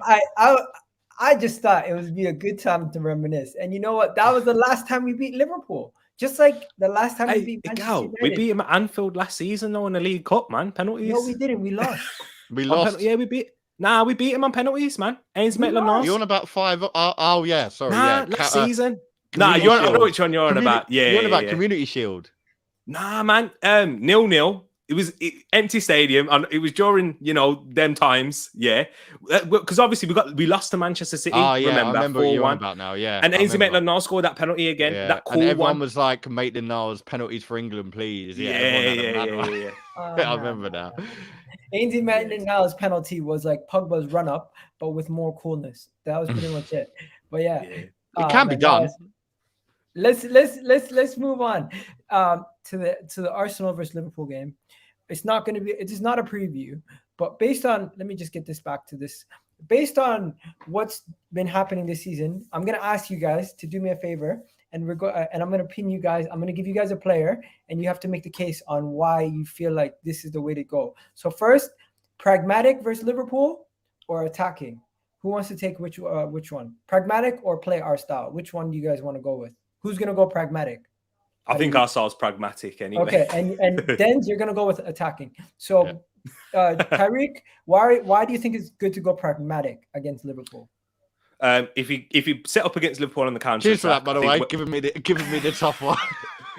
[SPEAKER 1] I just thought it would be a good time to reminisce. And you know what? That was the last time we beat Liverpool. Just like the last time we
[SPEAKER 2] Hey,
[SPEAKER 1] beat Manchester
[SPEAKER 2] Egal,
[SPEAKER 1] United.
[SPEAKER 2] we beat him at Anfield last season though in the League Cup, man. Penalties.
[SPEAKER 1] No, we didn't. We lost.
[SPEAKER 4] We
[SPEAKER 2] On
[SPEAKER 4] lost.
[SPEAKER 2] yeah, we beat. Nah, we beat him on penalties, man. Ainsley
[SPEAKER 1] We
[SPEAKER 2] Maitland-Niles.
[SPEAKER 4] You're on about 5. Oh yeah, sorry.
[SPEAKER 2] Nah,
[SPEAKER 4] Yeah,
[SPEAKER 2] last season. Nah,
[SPEAKER 4] Community
[SPEAKER 2] you're. I know
[SPEAKER 4] Shield.
[SPEAKER 2] which one you're on about. Yeah,
[SPEAKER 4] you're on about
[SPEAKER 2] yeah.
[SPEAKER 4] Community Shield.
[SPEAKER 2] Nah, man. 0-0. It was empty stadium, and it was during them times. Yeah, because obviously we lost to Manchester City.
[SPEAKER 4] Oh yeah,
[SPEAKER 2] remember,
[SPEAKER 4] I remember what you're on
[SPEAKER 2] 4-1.
[SPEAKER 4] about now. Yeah,
[SPEAKER 2] And
[SPEAKER 4] I
[SPEAKER 2] Ainsley
[SPEAKER 4] remember.
[SPEAKER 2] Maitland-Niles scored that penalty again.
[SPEAKER 4] Yeah.
[SPEAKER 2] That cool
[SPEAKER 4] and everyone
[SPEAKER 2] one.
[SPEAKER 4] was like, Maitland-Niles penalties for England, please.
[SPEAKER 2] Yeah,
[SPEAKER 4] Yeah. I remember now.
[SPEAKER 1] Ainsley Maitland-Niles penalty was like Pogba's run up, but with more coolness. That was pretty much it. But yeah,
[SPEAKER 4] it can be done.
[SPEAKER 1] Let's move on to the Arsenal versus Liverpool game. It's not going to be. It is not a preview, but based on, let me just get this back to this. Based on what's been happening this season, I'm going to ask you guys to do me a favor, and I'm going to pin you guys. I'm going to give you guys a player, and you have to make the case on why you feel like this is the way to go. So first, pragmatic versus Liverpool or attacking. Who wants to take which one? Pragmatic or play our style? Which one do you guys want to go with? Who's going to go pragmatic?
[SPEAKER 2] I think our style's pragmatic anyway.
[SPEAKER 1] Okay, and then you're gonna go with attacking. So, Tyreek, why do you think it's good to go pragmatic against Liverpool?
[SPEAKER 2] If you set up against Liverpool on the counter,
[SPEAKER 4] Cheers for that, by the way. Giving me the tough one.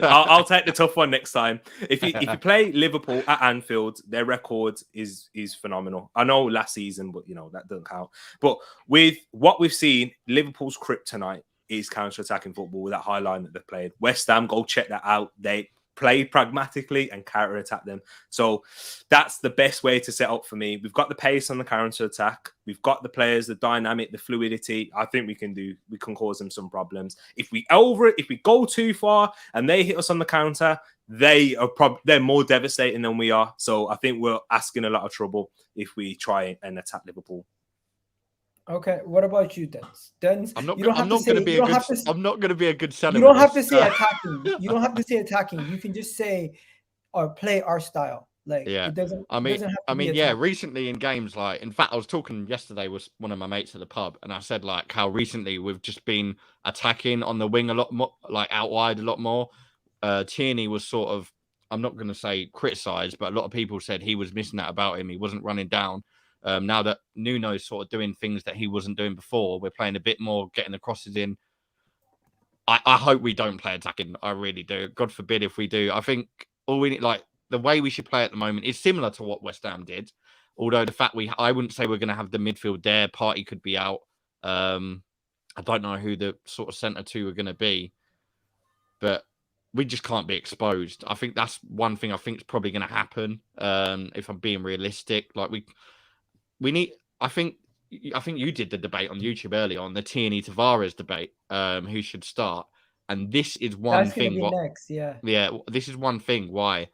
[SPEAKER 2] I'll take the tough one next time. If you play Liverpool at Anfield, their record is phenomenal. I know last season, but that doesn't count. But with what we've seen, Liverpool's kryptonite is counter-attacking football with that high line that they've played. West Ham, go check that out. They play pragmatically and counter-attack them. So that's the best way to set up for me. We've got the pace on the counter-attack. We've got the players, the dynamic, the fluidity. I think we can cause them some problems. If we go too far and they hit us on the counter, they're more devastating than we are. So I think we're asking a lot of trouble if we try and attack Liverpool.
[SPEAKER 1] Okay, what about you, Dens?
[SPEAKER 4] I'm not going to be a good seller.
[SPEAKER 1] You don't have to say attacking. You don't have to say attacking. You can just say or play our style. Like it doesn't.
[SPEAKER 4] Recently in games, in fact, I was talking yesterday with one of my mates at the pub, and I said how recently we've just been attacking on the wing a lot more, out wide a lot more. Tierney was sort of, I'm not going to say criticised, but a lot of people said he was missing that about him. He wasn't running down. Now that Nuno's sort of doing things that he wasn't doing before, we're playing a bit more, getting the crosses in. I hope we don't play attacking. I really do. God forbid if we do. I think all we need, the way we should play at the moment is similar to what West Ham did. Although the fact I wouldn't say we're going to have the midfield there. Partey could be out. I don't know who the sort of centre two are going to be, but we just can't be exposed. I think that's one thing I think is probably going to happen. If I'm being realistic, we need. I think you did the debate on YouTube earlier on the Tierney Tavares debate. Who should start? And this is one thing. This is one thing why.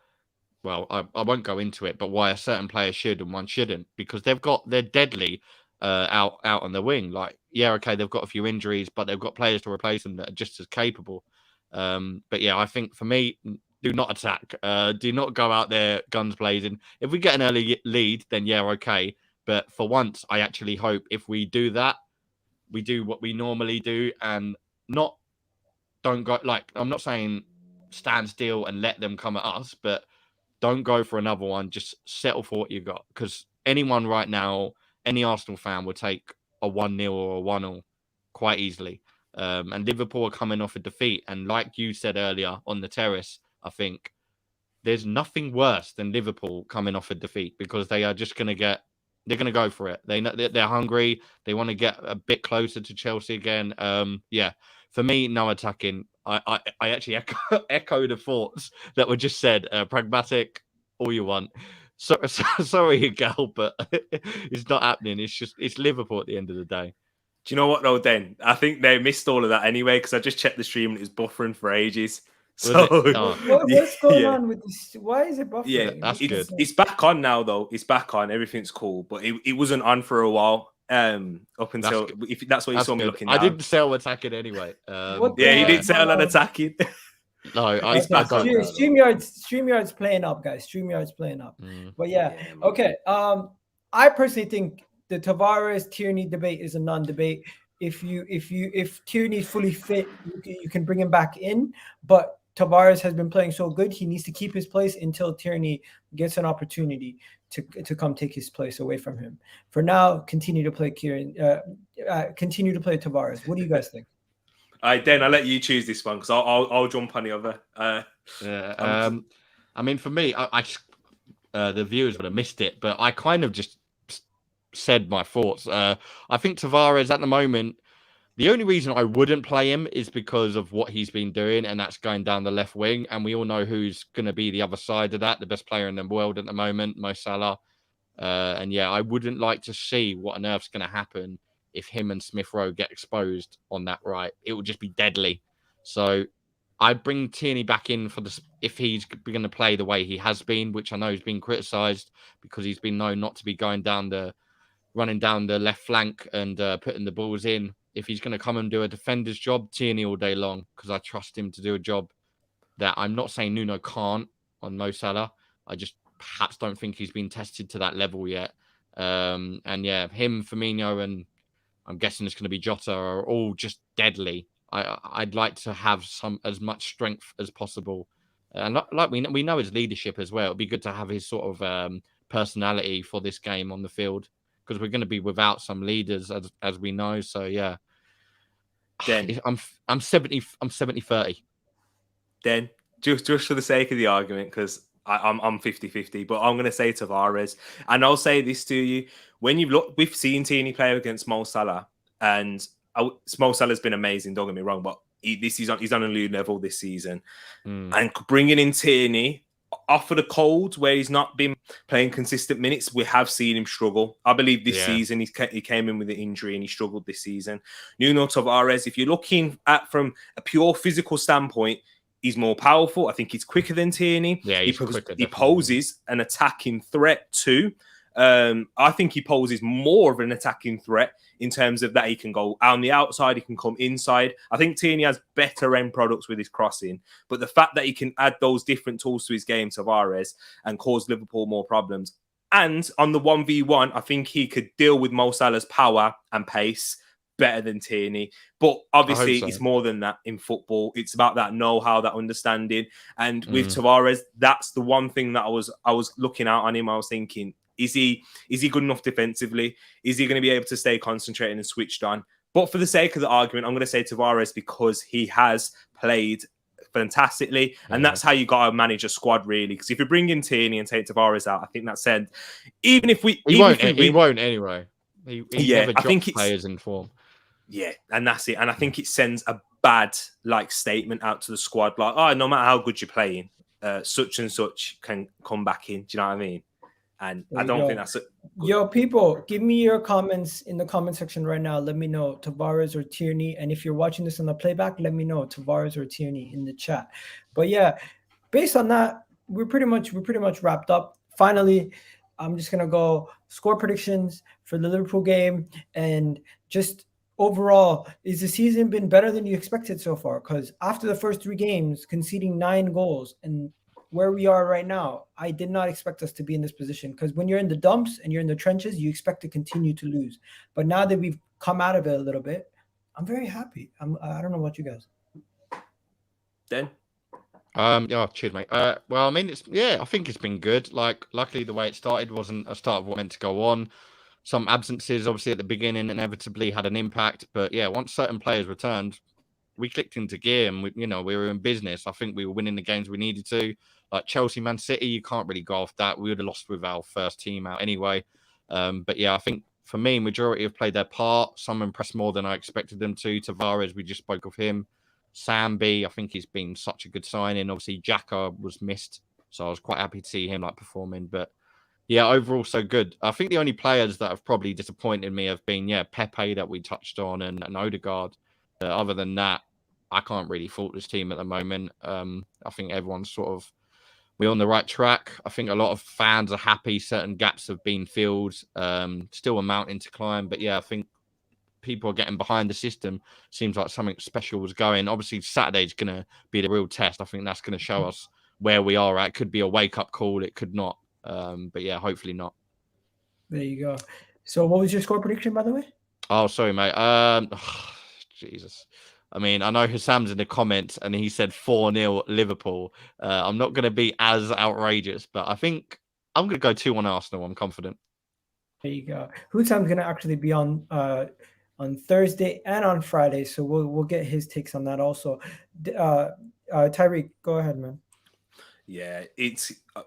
[SPEAKER 4] Well, I won't go into it, but why a certain player should and one shouldn't, because they're deadly out on the wing. They've got a few injuries, but they've got players to replace them that are just as capable. But I think for me, do not attack. Do not go out there guns blazing. If we get an early lead, then okay. But for once, I actually hope if we do that, we do what we normally do and don't go, I'm not saying stand still and let them come at us, but don't go for another one. Just settle for what you got. Because anyone right now, any Arsenal fan will take a 1-0 or a 1-0 quite easily. And Liverpool are coming off a defeat. And like you said earlier on the terrace, I think there's nothing worse than Liverpool coming off a defeat, because they are just going to they're going to go for it. They're hungry. They want to get a bit closer to Chelsea again. For me, no attacking. I actually echo the thoughts that were just said. Pragmatic, all you want. Sorry, Egal, but it's not happening. It's Liverpool at the end of the day.
[SPEAKER 2] Do you know what though? Then I think they missed all of that anyway, because I just checked the stream and it was buffering for ages. So
[SPEAKER 1] what's going on with this? Why is it buffering?
[SPEAKER 2] Yeah,
[SPEAKER 4] that's good.
[SPEAKER 2] It's back on now though. It's back on. Everything's cool, but it wasn't on for a while. Up until if that's what you saw me looking.
[SPEAKER 4] I didn't sell attacking anyway.
[SPEAKER 2] He didn't settle on attacking.
[SPEAKER 4] No,
[SPEAKER 1] StreamYard's playing up, guys. StreamYard's playing up. But okay. I personally think the Tavares Tierney debate is a non-debate. If Tierney is fully fit, you can bring him back in. But Tavares has been playing so good, he needs to keep his place until Tierney gets an opportunity to come take his place away from him. For now, continue to play continue to play Tavares. What do you guys think?
[SPEAKER 2] All right, Dan, I'll let you choose this one because I'll jump on the other.
[SPEAKER 4] I mean, for me, the viewers would have missed it, but I kind of just said my thoughts. I think Tavares at the moment, the only reason I wouldn't play him is because of what he's been doing, and that's going down the left wing. And we all know who's going to be the other side of that, the best player in the world at the moment, Mo Salah. And yeah, I wouldn't like to see what on earth's going to happen if him and Smith Rowe get exposed on that right. It would just be deadly. So I'd bring Tierney back in for this if he's going to play the way he has been, which I know has been criticised because he's been known not to be running down the left flank and putting the balls in. If he's going to come and do a defender's job, Tierney all day long, because I trust him to do a job that I'm not saying Nuno can't on Mo Salah. I just perhaps don't think he's been tested to that level yet. And yeah, him, Firmino, and I'm guessing it's going to be Jota are all just deadly. I'd like to have as much strength as possible. And like we know his leadership as well. It'd be good to have his sort of personality for this game on the field, because we're going to be without some leaders as we know. So yeah,
[SPEAKER 2] then
[SPEAKER 4] I'm 70-30.
[SPEAKER 2] Then just for the sake of the argument, because I'm 50-50, but I'm going to say Tavares, and I'll say this to you: when we've seen Tierney play against Mo Salah, and Mo Salah's been amazing. Don't get me wrong, but he's on a new level this season, and bringing in Tierney off of the cold, where he's not been playing consistent minutes, we have seen him struggle. I believe this season he came in with an injury and he struggled this season. Nuno Tavares, if you're looking at from a pure physical standpoint, he's more powerful. I think he's quicker than Tierney.
[SPEAKER 4] Yeah,
[SPEAKER 2] he poses an attacking threat too. I think he poses more of an attacking threat in terms of that he can go on the outside, he can come inside. I think Tierney has better end products with his crossing, but the fact that he can add those different tools to his game, Tavares, and cause Liverpool more problems. And on the 1v1, I think he could deal with Mo Salah's power and pace better than Tierney. But obviously, it's more than that in football. It's about that know-how, that understanding. And with Tavares, that's the one thing that I was looking out on him. I was thinking, is he good enough defensively? Is he going to be able to stay concentrated and switched on? But for the sake of the argument, I'm going to say Tavares because he has played fantastically, and that's how you got to manage a squad, really. Because if you bring in Tierney and take Tavares out, I think that said, he won't
[SPEAKER 4] anyway. He never drops players in form.
[SPEAKER 2] Yeah, and that's it. And I think it sends a bad statement out to the squad, like, oh, no matter how good you're playing, such and such can come back in. Do you know what I mean? And I don't think that's
[SPEAKER 1] Yo, people, give me your comments in the comment section right now. Let me know Tavares or Tierney. And if you're watching this on the playback, let me know Tavares or Tierney in the chat. But yeah, based on that, we're pretty much wrapped up. Finally, I'm just gonna go score predictions for the Liverpool game, and just overall, is the season been better than you expected so far? Because after the first 3 games, conceding 9 goals and where we are right now, I did not expect us to be in this position, because when you're in the dumps and you're in the trenches, you expect to continue to lose. But now that we've come out of it a little bit, I'm very happy. I don't know about you guys.
[SPEAKER 2] Then?
[SPEAKER 4] Cheers, mate. Well, I mean, I think it's been good. Like, luckily, the way it started wasn't a start of what meant to go on. Some absences, obviously, at the beginning inevitably had an impact. But yeah, once certain players returned, we clicked into gear and we were in business. I think we were winning the games we needed to. Like Chelsea, Man City, you can't really go off that. We would have lost with our first team out anyway. But yeah, I think for me, majority have played their part. Some impressed more than I expected them to. Tavares, we just spoke of him. Sambi, I think he's been such a good signing. Obviously, Xhaka was missed, so I was quite happy to see him performing. But yeah, overall, so good. I think the only players that have probably disappointed me have been, Pepe that we touched on and Odegaard. Other than that, I can't really fault this team at the moment. I think everyone's we're on the right track. I think a lot of fans are happy. Certain gaps have been filled. Still a mountain to climb. But yeah, I think people are getting behind the system. Seems like something special was going. Obviously, Saturday's going to be the real test. I think that's going to show us where we are at. It could be a wake-up call. It could not. But yeah, hopefully not.
[SPEAKER 1] There you go. So what was your score prediction, by the way?
[SPEAKER 4] Oh, sorry, mate. Jesus. I mean, I know Hassam's in the comments and he said 4-0 Liverpool. I'm not going to be as outrageous, but I think I'm going to go 2-1 Arsenal. I'm confident.
[SPEAKER 1] There you go. Hassam's going to actually be on Thursday and on Friday, so we'll get his takes on that also. Tyreek, go ahead, man.
[SPEAKER 2] Yeah,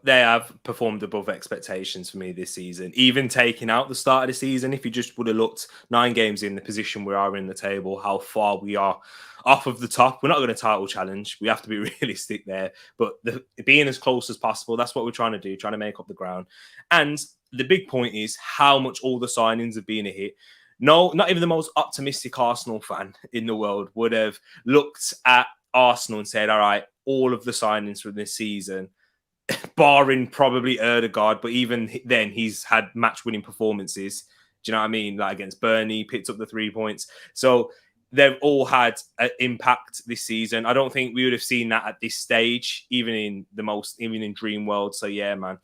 [SPEAKER 2] they have performed above expectations for me this season. Even taking out the start of the season, if you just would have looked 9 games in the position we are in the table, how far we are off of the top. We're not going to title challenge. We have to be realistic there. But being as close as possible, that's what we're trying to do, trying to make up the ground. And the big point is how much all the signings have been a hit. No, not even the most optimistic Arsenal fan in the world would have looked at Arsenal and said, all right, all of the signings from this season, barring probably Erdegaard, but even then he's had match-winning performances. Do you know what I mean? Like against Burnley, picked up the 3 points. So they've all had an impact this season. I don't think we would have seen that at this stage, even in Dream World. So yeah, man,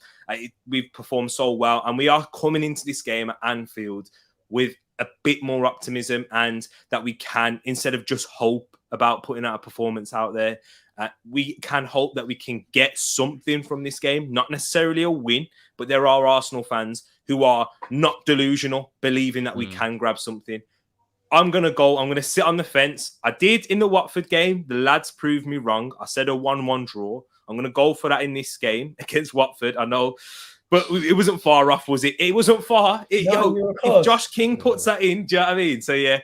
[SPEAKER 2] we've performed so well, and we are coming into this game at Anfield with a bit more optimism, and that we can, instead of just hope about putting out a performance out there, we can hope that we can get something from this game, not necessarily a win, but there are Arsenal fans who are not delusional, believing that we can grab something. I'm going to sit on the fence. I did in the Watford game. The lads proved me wrong. I said a 1-1 draw. I'm going to go for that in this game against Watford. I know, but it wasn't far off, was it? It wasn't far. If Josh King puts that in, do you know what I mean? So, yeah.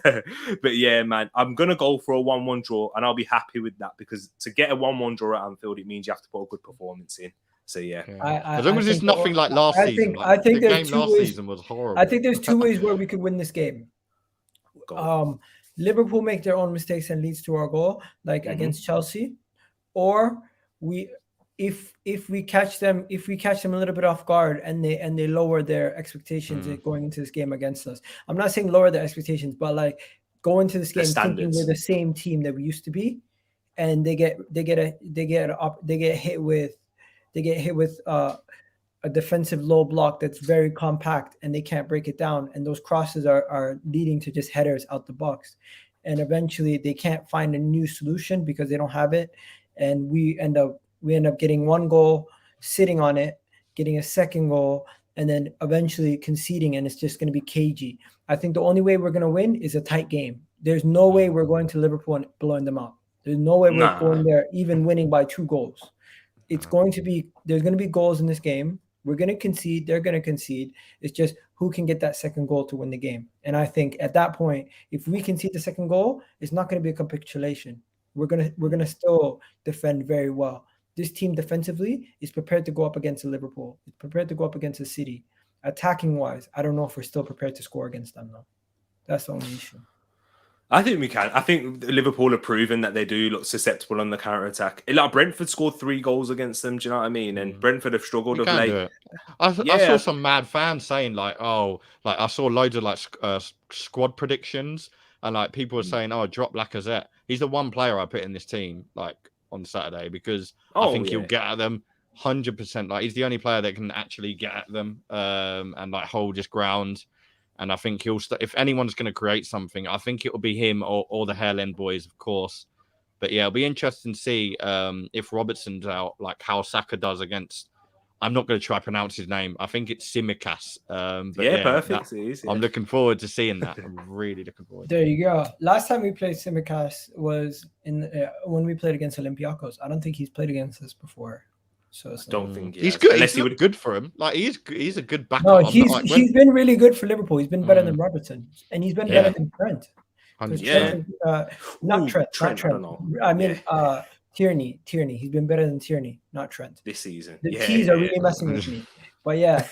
[SPEAKER 2] But, yeah, man, I'm going to go for a 1-1 draw, and I'll be happy with that, because to get a 1-1 draw at Anfield, it means you have to put a good performance in. So, yeah.
[SPEAKER 4] As long as it's nothing like last season.
[SPEAKER 1] I think
[SPEAKER 4] the
[SPEAKER 1] there's
[SPEAKER 4] game
[SPEAKER 1] 2
[SPEAKER 4] last
[SPEAKER 1] ways.
[SPEAKER 4] season was horrible.
[SPEAKER 1] I think there's 2 ways where we could win this game. Liverpool make their own mistakes and leads to our goal, like against Chelsea, or if we catch them a little bit off guard and they lower their expectations going into this game against us. I'm not saying lower their expectations, but like go into this game thinking we're the same team that we used to be, and they get hit with a defensive low block that's very compact, and they can't break it down, and those crosses are leading to just headers out the box, and eventually they can't find a new solution because they don't have it, and we end up getting 1 goal, sitting on it, getting a second goal, and then eventually conceding, and it's just going to be cagey. I think the only way we're going to win is a tight game. There's no way we're going to Liverpool and blowing them out. There's no way we're going there even winning by 2 goals. There's going to be goals in this game. We're going to concede. They're going to concede. It's just who can get that second goal to win the game. And I think at that point, if we concede the second goal, it's not going to be a capitulation. We're going to still defend very well. This team defensively is prepared to go up against Liverpool. It's prepared to go up against the City. Attacking wise, I don't know if we're still prepared to score against them though. That's the only issue.
[SPEAKER 2] I think we can. I think Liverpool have proven that they do look susceptible on the counter-attack. Like Brentford scored 3 goals against them. Do you know what I mean? And Brentford have struggled of late.
[SPEAKER 4] I saw some mad fans saying I saw loads of squad predictions, and people were saying, drop Lacazette. He's the one player I put in this team on Saturday, because I think he'll get at them 100%. He's the only player that can actually get at them and hold his ground. And I think if anyone's going to create something, I think it will be him or the Hairland boys, of course. But yeah, it'll be interesting to see if Robertson's out, how Saka does against. I'm not going to try to pronounce his name. I think it's Tsimikas.
[SPEAKER 2] Perfect.
[SPEAKER 4] I'm looking forward to seeing that. I'm really looking forward.
[SPEAKER 1] There you go. Last time we played Tsimikas was when we played against Olympiacos. I don't think he's played against us before. So I
[SPEAKER 2] don't think
[SPEAKER 4] he's good. Unless he would good for him. He's a good backup.
[SPEAKER 1] No, he's been really good for Liverpool. He's been better than Robertson, and he's been better than Trent. Not Trent. I mean Tierney. He's been better than Tierney, not Trent.
[SPEAKER 2] This season.
[SPEAKER 1] The T's are really messing with me. But yeah.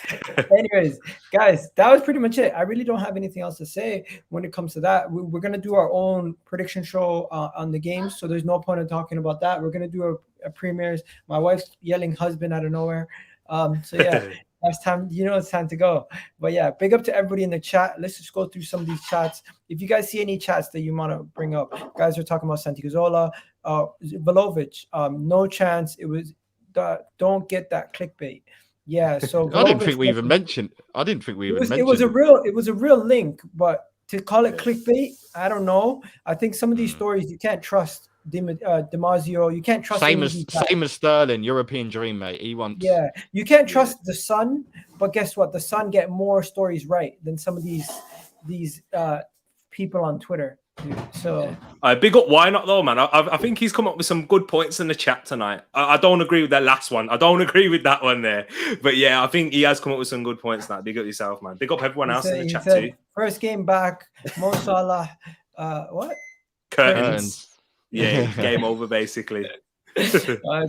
[SPEAKER 1] Anyways, guys, that was pretty much it. I really don't have anything else to say when it comes to that. We're gonna do our own prediction show on the games, so there's no point in talking about that. We're gonna do a premieres. My wife's yelling husband out of nowhere. So yeah. Last time, it's time to go. But yeah, big up to everybody in the chat. Let's just go through some of these chats. If you guys see any chats that you want to bring up, guys are talking about Santi Cazorla, Vlahovic, no chance. It was don't get that clickbait. Yeah, so
[SPEAKER 4] I didn't
[SPEAKER 1] Vlahovic
[SPEAKER 4] think we even
[SPEAKER 1] definitely-
[SPEAKER 4] mentioned. I didn't think we even
[SPEAKER 1] it
[SPEAKER 4] mentioned.
[SPEAKER 1] was a real link, but to call it clickbait, I don't know. I think some of these stories you can't trust. Damasio, you can't trust
[SPEAKER 4] Same
[SPEAKER 1] any of
[SPEAKER 4] as
[SPEAKER 1] these guys.
[SPEAKER 4] same as Sterling, European dream, mate. He wants.
[SPEAKER 1] Yeah, you can't trust the Sun, but guess what? The Sun get more stories right than some of these people on Twitter. Dude. So
[SPEAKER 2] big up Why Not though, man. I think he's come up with some good points in the chat tonight. I don't agree with that last one. I don't agree with that one there. But yeah, I think he has come up with some good points now. Big up yourself, man. Big up everyone else in the chat too.
[SPEAKER 1] First game back, Mo Salah. What?
[SPEAKER 2] Curtains. Yeah, game over basically.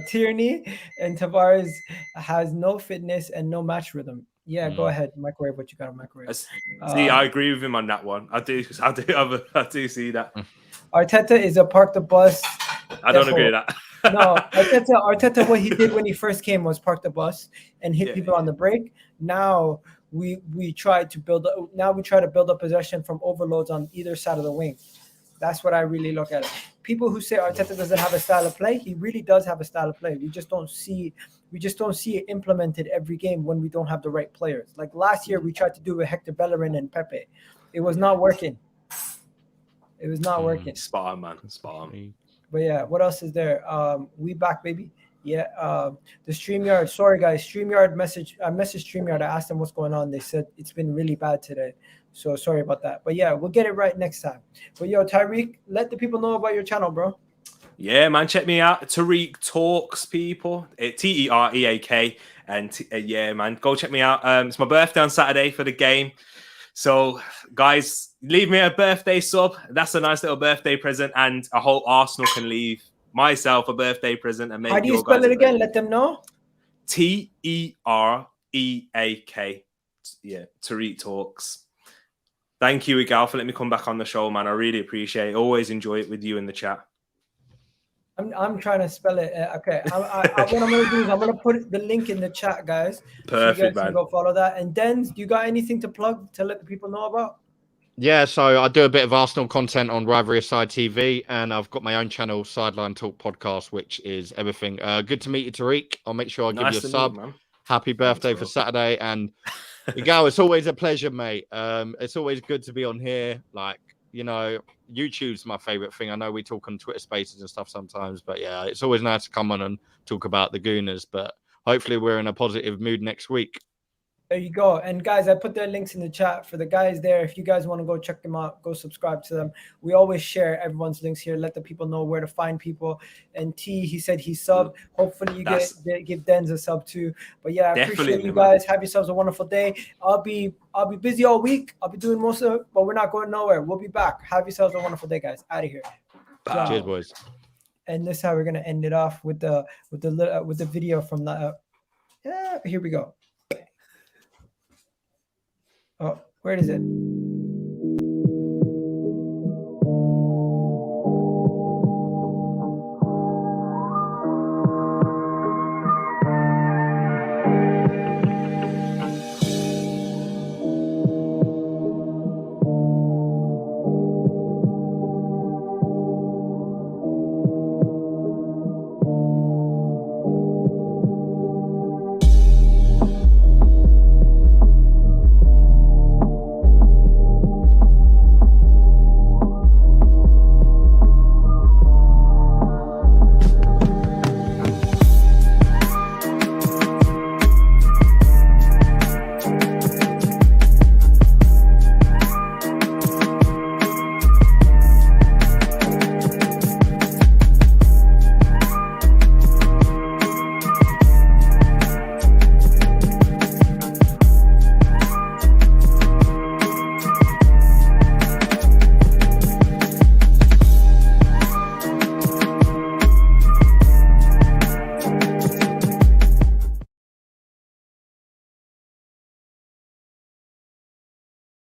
[SPEAKER 1] Tierney and Tavares has no fitness and no match rhythm. Yeah, go ahead, microwave what you got on microwave.
[SPEAKER 2] See, I agree with him on that one. I do see that.
[SPEAKER 1] Arteta is a park the bus.
[SPEAKER 2] I don't agree with that.
[SPEAKER 1] No, Arteta, what he did when he first came was park the bus and hit people on the break. Now we try to build up possession from overloads on either side of the wing. That's what I really look at it. People who say Arteta doesn't have a style of play, he really does have a style of play. We just don't see it implemented every game when we don't have the right players. Like last year, we tried to do with Hector Bellerin and Pepe. It was not working. It was not working.
[SPEAKER 2] Spot on, man. Spot on.
[SPEAKER 1] But yeah, what else is there? We back, baby. Yeah. The StreamYard. Sorry, guys. StreamYard message. I messaged StreamYard. I asked them what's going on. They said it's been really bad today. So sorry about that. But yeah, we'll get it right next time. But yo, Tyreek, let the people know about your channel, bro.
[SPEAKER 2] Yeah, man. Check me out. Tariq Talks, people. Tereak. And yeah, man. Go check me out. It's my birthday on Saturday for the game. So, guys, leave me a birthday sub. That's a nice little birthday present. And I hope Arsenal can leave myself a birthday present. And make
[SPEAKER 1] How do you spell it again? Let them know.
[SPEAKER 2] Tereak. Yeah, Tariq Talks. Thank you, Egal, for letting me come back on the show, man. I really appreciate it. Always enjoy it with you in the chat.
[SPEAKER 1] I'm trying to spell it. Okay. What I'm going to do is I'm going to put the link in the chat, guys.
[SPEAKER 2] Perfect,
[SPEAKER 1] so you guys
[SPEAKER 2] man.
[SPEAKER 1] can go follow that. And Denz, do you got anything to plug to let the people know about?
[SPEAKER 4] Yeah, so I do a bit of Arsenal content on Rivalry Aside TV, and I've got my own channel, Sideline Talk Podcast, which is everything. Good to meet you, Tariq. I'll make sure I give you a sub.
[SPEAKER 2] Man.
[SPEAKER 4] Happy birthday for Saturday. And Egal, it's always a pleasure, mate. It's always good to be on here. Like, you know, YouTube's my favorite thing. I know we talk on Twitter Spaces and stuff sometimes, but yeah, it's always nice to come on and talk about the Gooners. But hopefully we're in a positive mood next week.
[SPEAKER 1] There you go. And guys, I put their links in the chat for the guys there. If you guys want to go check them out, go subscribe to them. We always share everyone's links here. Let the people know where to find people. And T, he said he subbed. Hopefully you give Denz a sub too. But yeah, I appreciate you guys. Have yourselves a wonderful day. I'll be busy all week. I'll be doing most of it, but we're not going nowhere. We'll be back. Have yourselves a wonderful day, guys. Out of here.
[SPEAKER 4] Cheers, boys.
[SPEAKER 1] And this is how we're gonna end it off with the video from the. Here we go. Oh, where is it?